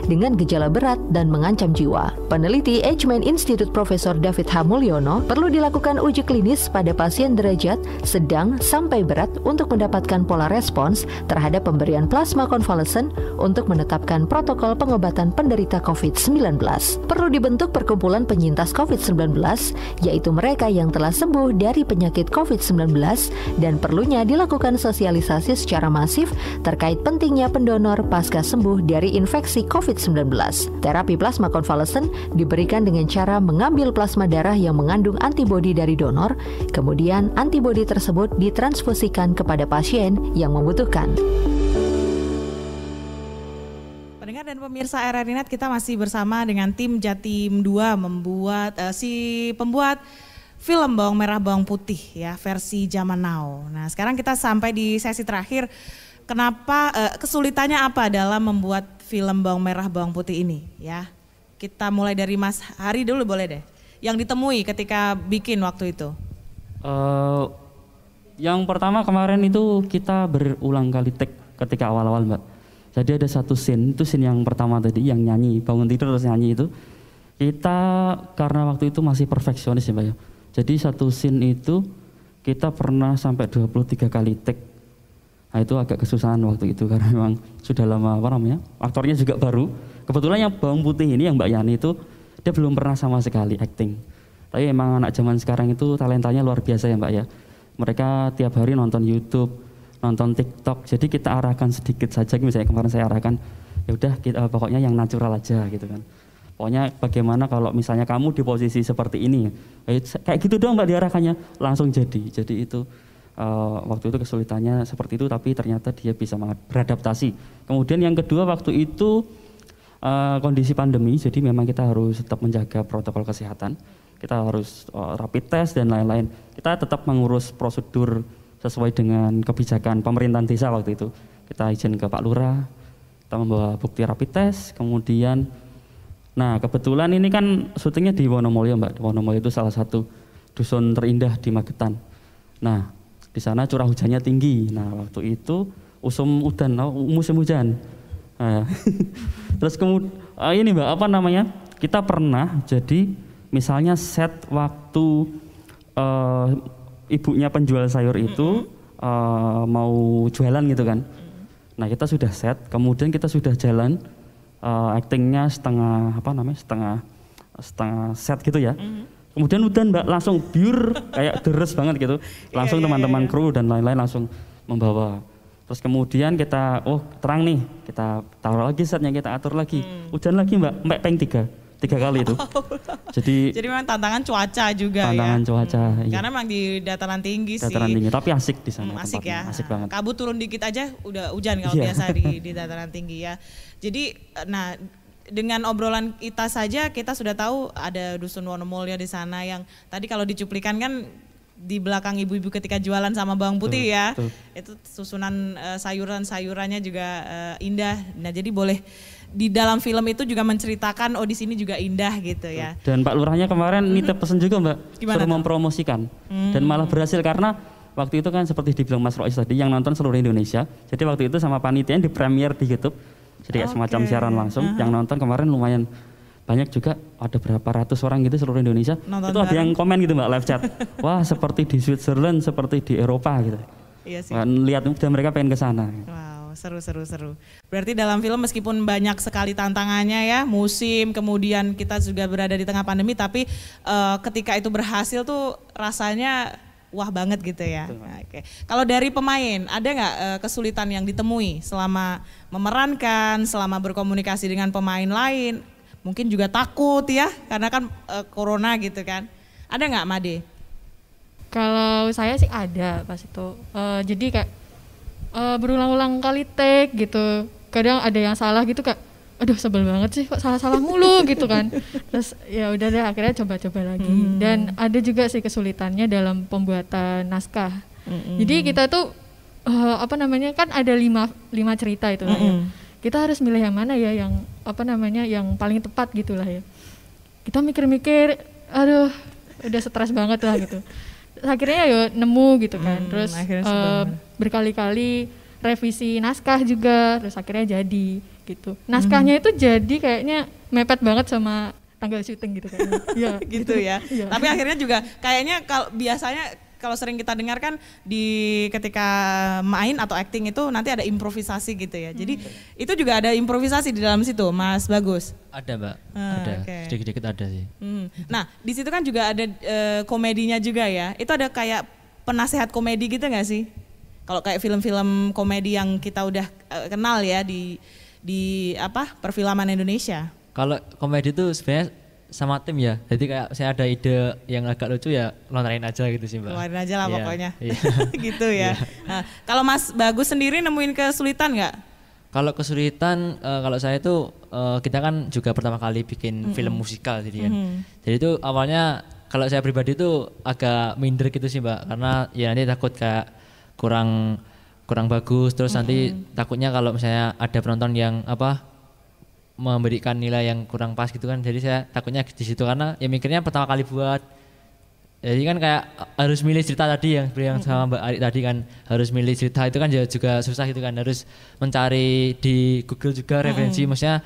dengan gejala berat dan mengancam jiwa. Peneliti Eichmann Institute Profesor David H. Mulyono perlu dilakukan uji klinis pada pasien derajat sedang sampai berat untuk mendapatkan pola respons terhadap pemberian plasma konvalesen untuk menetapkan protokol pengobatan penderita COVID-19. Perlu dibentuk perkumpulan penyintas COVID-19, yaitu mereka yang telah sembuh dari penyakit COVID-19 dan perlunya dilakukan sosialisasi secara masif terkait pentingnya pendonor pasca sembuh dari infeksi COVID-19. Terapi plasma konvalesen diberikan dengan cara mengambil plasma darah yang mengandung antibodi dari donor, kemudian antibodi tersebut ditransfusikan kepada pasien yang membutuhkan. Pendengar dan pemirsa RRI Net, kita masih bersama dengan tim Jatim 2 membuat pembuat film Bawang Merah Bawang Putih ya versi zaman now. Nah, sekarang kita sampai di sesi terakhir. Kenapa kesulitannya apa dalam membuat film Bawang Merah Bawang Putih ini ya? Kita mulai dari Mas Hari dulu boleh deh. Yang ditemui ketika bikin waktu itu? Yang pertama kemarin itu kita berulang kali take ketika awal-awal Mbak. Jadi ada satu scene, itu scene yang pertama tadi yang nyanyi, bangun tidur terus nyanyi itu. Kita karena waktu itu masih perfeksionis ya Mbak ya. Jadi satu scene itu kita pernah sampai 23 kali take. Nah itu agak kesusahan waktu itu karena memang sudah lama aktornya juga baru. Kebetulan yang bawang putih ini yang Mbak Yani itu dia belum pernah sama sekali acting. Tapi emang anak zaman sekarang itu talentanya luar biasa ya Mbak ya. Mereka tiap hari nonton YouTube, nonton TikTok. Jadi kita arahkan sedikit saja, misalnya kemarin saya arahkan, ya udah pokoknya yang natural aja gitu kan. Pokoknya bagaimana kalau misalnya kamu di posisi seperti ini, kayak gitu doang Mbak diarahkannya, langsung jadi. Jadi itu waktu itu kesulitannya seperti itu, tapi ternyata dia bisa beradaptasi. Kemudian yang kedua waktu itu kondisi pandemi, jadi memang kita harus tetap menjaga protokol kesehatan. Kita harus rapid test dan lain-lain. Kita tetap mengurus prosedur sesuai dengan kebijakan pemerintahan desa waktu itu. Kita izin ke Pak Lurah, kita membawa bukti rapid test, kemudian nah kebetulan ini kan syutingnya di Wonomulyo Mbak. Wonomulyo itu salah satu dusun terindah di Magetan. Nah di sana curah hujannya tinggi. Nah waktu itu musim hujan. Nah, terus kemudian ini Mbak kita pernah jadi misalnya set waktu ibunya penjual sayur itu mau jualan gitu kan. Nah kita sudah set, kemudian kita sudah jalan actingnya setengah set gitu ya. Kemudian hujan Mbak langsung biur kayak deres banget gitu. Langsung teman-teman kru dan lain-lain langsung membawa. Terus kemudian kita terang nih, kita taruh lagi setnya, kita atur lagi. Hujan lagi Mbak, sampai peng 3. 3 kali itu. Jadi memang tantangan cuaca juga tantangan ya. cuaca. Iya. Karena memang di dataran tinggi sih. Dataran tinggi, tapi asik di sana. Asik ya. Asik banget. Kabut turun dikit aja udah hujan kalau biasa di dataran tinggi ya. Jadi nah dengan obrolan kita saja kita sudah tahu ada Dusun Wonomulyo di sana yang tadi kalau dicuplikan kan di belakang ibu-ibu ketika jualan sama bawang putih ya. Itu susunan sayuran-sayurannya juga indah. Nah, jadi boleh di dalam film itu juga menceritakan di sini juga indah gitu ya. Dan Pak Lurahnya kemarin nitip pesen juga Mbak, suruh mempromosikan. Dan malah berhasil karena waktu itu kan seperti dibilang Mas Rois tadi yang nonton seluruh Indonesia. Jadi waktu itu sama panitia di premiere di YouTube. Jadi kayak semacam siaran langsung. Yang nonton kemarin lumayan banyak juga, ada berapa ratus orang gitu seluruh Indonesia. Nonton itu ada yang komen gitu Mbak, live chat. Wah, seperti di Switzerland, seperti di Eropa gitu. Iya sih. Lihat dan mereka pengen ke sana. Wow, seru. Berarti dalam film meskipun banyak sekali tantangannya ya, musim, kemudian kita juga berada di tengah pandemi, tapi ketika itu berhasil tuh rasanya wah banget gitu ya. Nah, oke. Kalau dari pemain, ada nggak kesulitan yang ditemui selama memerankan, selama berkomunikasi dengan pemain lain? Mungkin juga takut ya, karena kan corona gitu kan. Ada nggak Made? Kalau saya sih ada pas itu. Jadi kayak berulang-ulang kali take gitu. Kadang ada yang salah gitu kak. Aduh sebel banget sih kok salah-salah mulu gitu kan. Terus ya udah deh akhirnya coba-coba lagi. Dan ada juga sih kesulitannya dalam pembuatan naskah. Jadi kita tuh kan ada 5 cerita itu lah ya. Kita harus milih yang mana ya yang yang paling tepat gitulah ya. Kita mikir-mikir, aduh udah stres banget lah gitu. Akhirnya ya nemu gitu kan. Terus berkali-kali revisi naskah juga, terus akhirnya jadi gitu. Naskahnya itu jadi kayaknya mepet banget sama tanggal syuting gitu kan. Ya, gitu ya. Ya. Tapi akhirnya juga kayaknya biasanya kalau sering kita dengarkan di ketika main atau acting itu nanti ada improvisasi gitu ya. Jadi itu juga ada improvisasi di dalam situ, Mas Bagus. Ada Mbak, ada. Sedikit-sedikit ada sih. Nah di situ kan juga ada komedinya juga ya. Itu ada kayak penasehat komedi gitu nggak sih? Kalau kayak film-film komedi yang kita udah kenal ya di perfilman Indonesia. Kalau komedi itu sebenarnya sama tim ya, jadi kayak saya ada ide yang agak lucu ya lontarin aja gitu sih Mbak. Lontarin aja lah pokoknya, gitu ya. Nah, kalau Mas Bagus sendiri nemuin kesulitan nggak? Kalau kesulitan, kalau saya itu kita kan juga pertama kali bikin film musikal jadi kan. Jadi itu awalnya kalau saya pribadi itu agak minder gitu sih Mbak, karena ya nanti takut kayak kurang bagus, terus nanti takutnya kalau misalnya ada penonton yang memberikan nilai yang kurang pas gitu kan, jadi saya takutnya di situ karena ya mikirnya pertama kali buat, jadi kan kayak harus milih cerita tadi yang sama Mbak Ari tadi kan, harus milih cerita itu kan juga susah gitu kan, harus mencari di Google juga referensi, maksudnya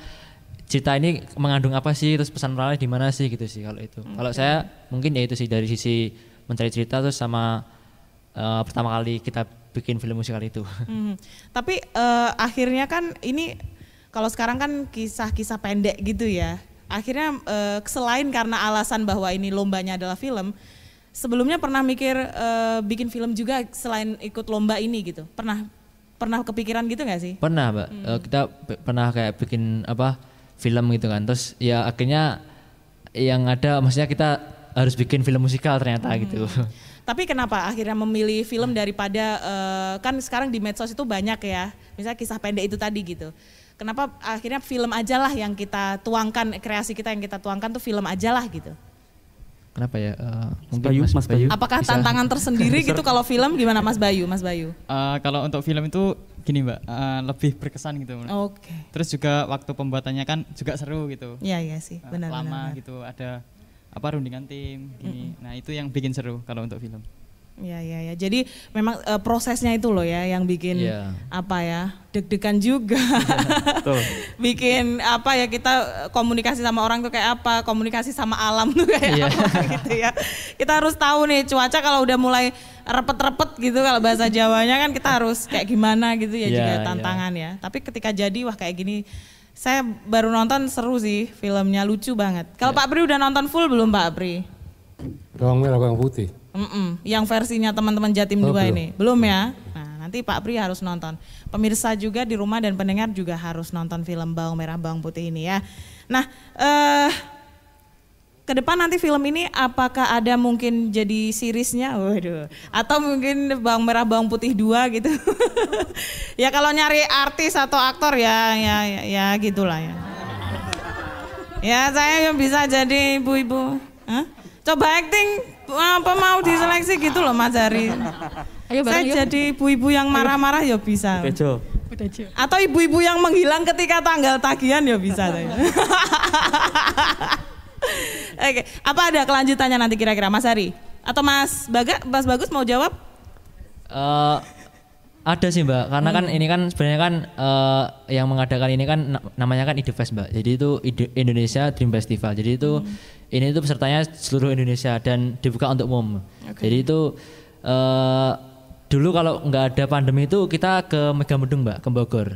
cerita ini mengandung apa sih, terus pesan moralnya di mana sih gitu sih kalau itu. Kalau saya mungkin ya itu sih dari sisi mencari cerita terus sama pertama kali kita bikin film musikal itu. Tapi akhirnya kan ini kalau sekarang kan kisah-kisah pendek gitu ya. Akhirnya selain karena alasan bahwa ini lombanya adalah film, sebelumnya pernah mikir bikin film juga selain ikut lomba ini gitu. Pernah kepikiran gitu nggak sih? Pernah Mbak. Kita pernah kayak bikin film gitu kan. Terus ya akhirnya yang ada maksudnya kita harus bikin film musikal ternyata gitu. Tapi kenapa akhirnya memilih film daripada kan sekarang di medsos itu banyak ya, misalnya kisah pendek itu tadi gitu. Kenapa akhirnya film aja lah yang kita tuangkan, kreasi kita yang kita tuangkan tuh film aja lah gitu? Kenapa ya? Mungkin Mas Bayu. Apakah tantangan tersendiri gitu kalau film gimana Mas Bayu? Kalau untuk film itu gini Mbak, lebih berkesan gitu. Oke. Terus juga waktu pembuatannya kan juga seru gitu. Iya sih, benar. Lama gitu, ada rundingan tim gini. Nah itu yang bikin seru kalau untuk film. Ya. Jadi memang prosesnya itu loh ya yang bikin deg-degan juga. Bikin kita komunikasi sama orang tuh kayak apa, komunikasi sama alam tuh kayak apa gitu ya. Kita harus tahu nih cuaca kalau udah mulai repet-repet gitu, kalau bahasa Jawanya kan kita harus kayak gimana gitu ya, juga tantangan ya. Tapi ketika jadi kayak gini, saya baru nonton, seru sih filmnya, lucu banget. Kalau Pak Pri udah nonton full belum Pak Pri? Bawang merah bawang putih. Yang versinya teman-teman Jatim 2 ini belum ya. Nah nanti Pak Pri harus nonton. Pemirsa juga di rumah dan pendengar juga harus nonton film Bawang Merah Bawang Putih ini ya. Nah ke depan nanti film ini apakah ada mungkin jadi seriesnya, waduh, atau mungkin Bawang Merah Bawang Putih 2 gitu. Ya kalau nyari artis atau aktor ya gitulah ya. Ya saya bisa jadi ibu-ibu. Coba acting apa mau diseleksi gitu loh Mas Hari. Ayo saya jadi ibu-ibu yang marah-marah ya bisa. Bejo. Atau ibu-ibu yang menghilang ketika tanggal tagihan ya bisa saya. Oke, apa ada kelanjutannya nanti kira-kira Mas Hari? Atau Mas Bagus mau jawab? Ada sih Mbak, karena kan ini kan sebenarnya kan yang mengadakan ini kan namanya kan IDFest Mbak. Jadi itu Indonesia Dream Festival. Jadi itu ini tuh pesertanya seluruh Indonesia dan dibuka untuk umum. Jadi itu dulu kalau nggak ada pandemi itu kita ke Megamendung Mbak, ke Bogor,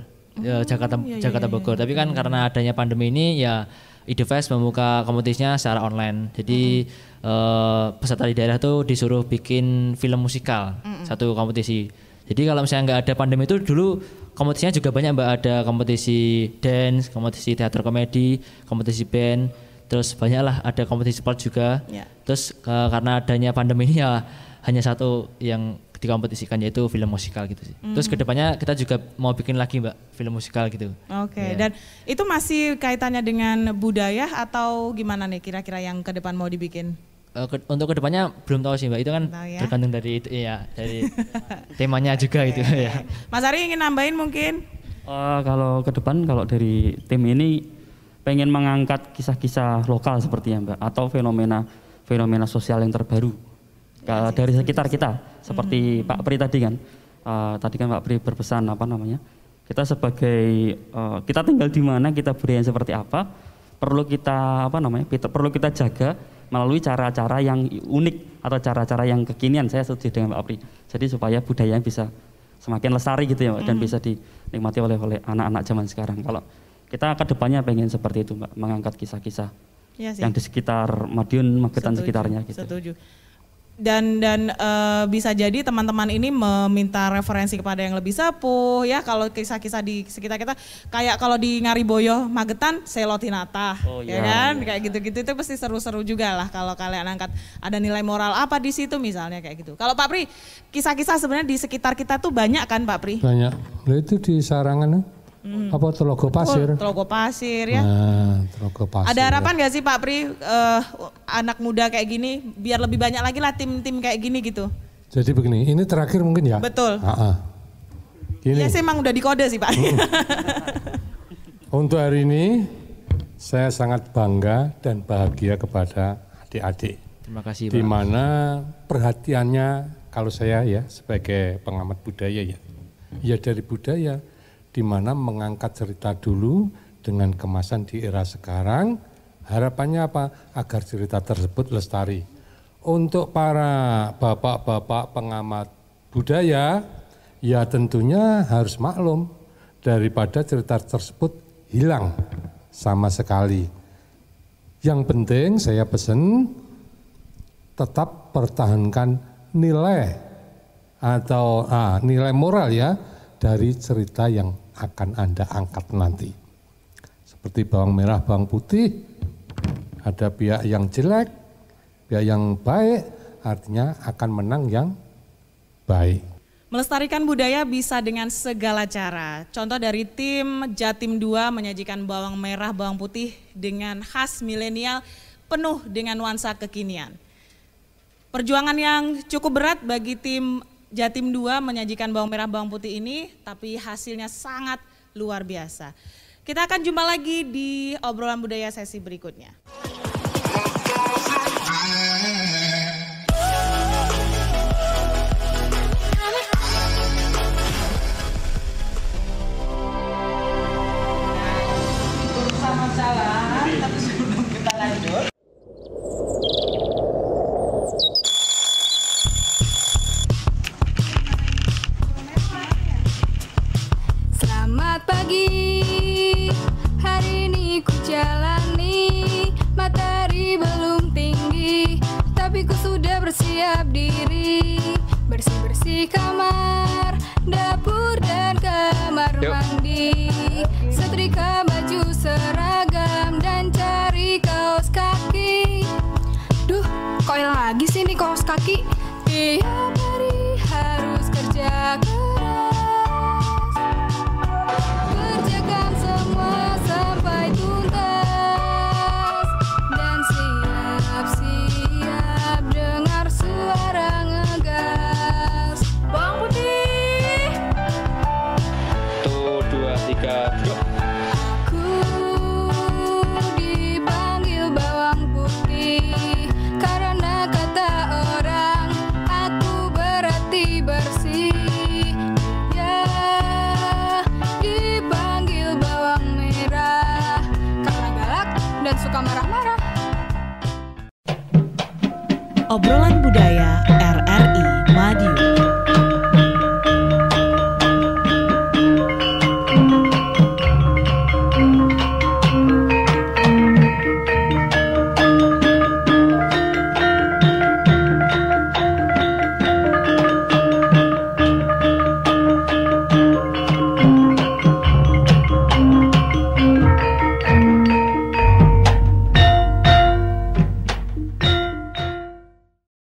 Jakarta Bogor. Tapi kan karena adanya pandemi ini ya IDFest membuka kompetisinya secara online. Jadi peserta di daerah tuh disuruh bikin film musikal satu kompetisi. Jadi kalau misalnya nggak ada pandemi itu dulu kompetisinya juga banyak Mbak, ada kompetisi dance, kompetisi teater komedi, kompetisi band, terus banyak lah ada kompetisi sport juga. Terus karena adanya pandemi ini ya hanya satu yang dikompetisikan yaitu film musikal gitu sih. Terus kedepannya kita juga mau bikin lagi Mbak film musikal gitu. Oke. Dan itu masih kaitannya dengan budaya atau gimana nih kira-kira yang ke depan mau dibikin? Untuk kedepannya belum tahu sih Mbak, itu kan tergantung dari itu ya, dari temanya juga gitu ya. Mas Ari ingin nambahin mungkin? Kalau ke depan kalau dari tim ini pengen mengangkat kisah-kisah lokal sepertinya Mbak, atau fenomena sosial yang terbaru dari sekitar kita, seperti Pak Pri tadi kan. Tadi kan Pak Pri berpesan kita sebagai kita tinggal di mana, kita budaya seperti apa, perlu kita jaga melalui cara-cara yang unik atau cara-cara yang kekinian. Saya setuju dengan Pak Pri. Jadi supaya budaya bisa semakin lestari gitu ya Mbak, dan bisa dinikmati oleh anak-anak zaman sekarang. Kalau kita ke depannya pengen seperti itu Mbak, mengangkat kisah-kisah yang di sekitar Madiun, Magetan sekitarnya gitu. Setuju. Dan bisa jadi teman-teman ini meminta referensi kepada yang lebih sepuh ya, kalau kisah-kisah di sekitar kita kayak kalau di Ngariboyo Magetan Selotinata kan kayak gitu-gitu, itu pasti seru-seru juga lah kalau kalian angkat ada nilai moral apa di situ misalnya kayak gitu. Kalau Pak Pri, kisah-kisah sebenarnya di sekitar kita tuh banyak kan Pak Pri? Banyak. Itu di Sarangan apa Telogo Pasir. Telogo Pasir ya. Telogo Pasir. Ada harapan nggak sih Pak Pri anak muda kayak gini biar lebih banyak lagi lah tim-tim kayak gini gitu? Jadi begini, ini terakhir mungkin ya. Betul. Gini. Ya sih emang udah dikode sih Pak. Untuk hari ini saya sangat bangga dan bahagia kepada adik-adik. Terima kasih Pak. Di mana perhatiannya kalau saya ya sebagai pengamat budaya ya dari budaya, di mana mengangkat cerita dulu dengan kemasan di era sekarang. Harapannya apa? Agar cerita tersebut lestari. Untuk para bapak-bapak pengamat budaya, ya tentunya harus maklum daripada cerita tersebut hilang sama sekali. Yang penting saya pesan tetap pertahankan nilai atau nilai moral ya dari cerita yang akan Anda angkat nanti. Seperti bawang merah, bawang putih, ada pihak yang jelek, pihak yang baik, artinya akan menang yang baik. Melestarikan budaya bisa dengan segala cara. Contoh dari tim Jatim 2 menyajikan bawang merah, bawang putih dengan khas milenial penuh dengan nuansa kekinian. Perjuangan yang cukup berat bagi tim Jatim 2 menyajikan bawang merah bawang putih ini, tapi hasilnya sangat luar biasa. Kita akan jumpa lagi di obrolan budaya sesi berikutnya. Urusan masalah, tapi sebelum kita lanjut. Selamat pagi, hari ini ku jalani. Matahari belum tinggi, tapi ku sudah bersiap diri. Bersih-bersih kamar, dapur dan kamar mandi. Setrika baju seragam dan cari kaos kaki. 3, yuk. Dipanggil bawang putih karena kata orang aku berarti bersih. Ya, dipanggil bawang merah karena galak dan suka marah-marah. Obrolan budaya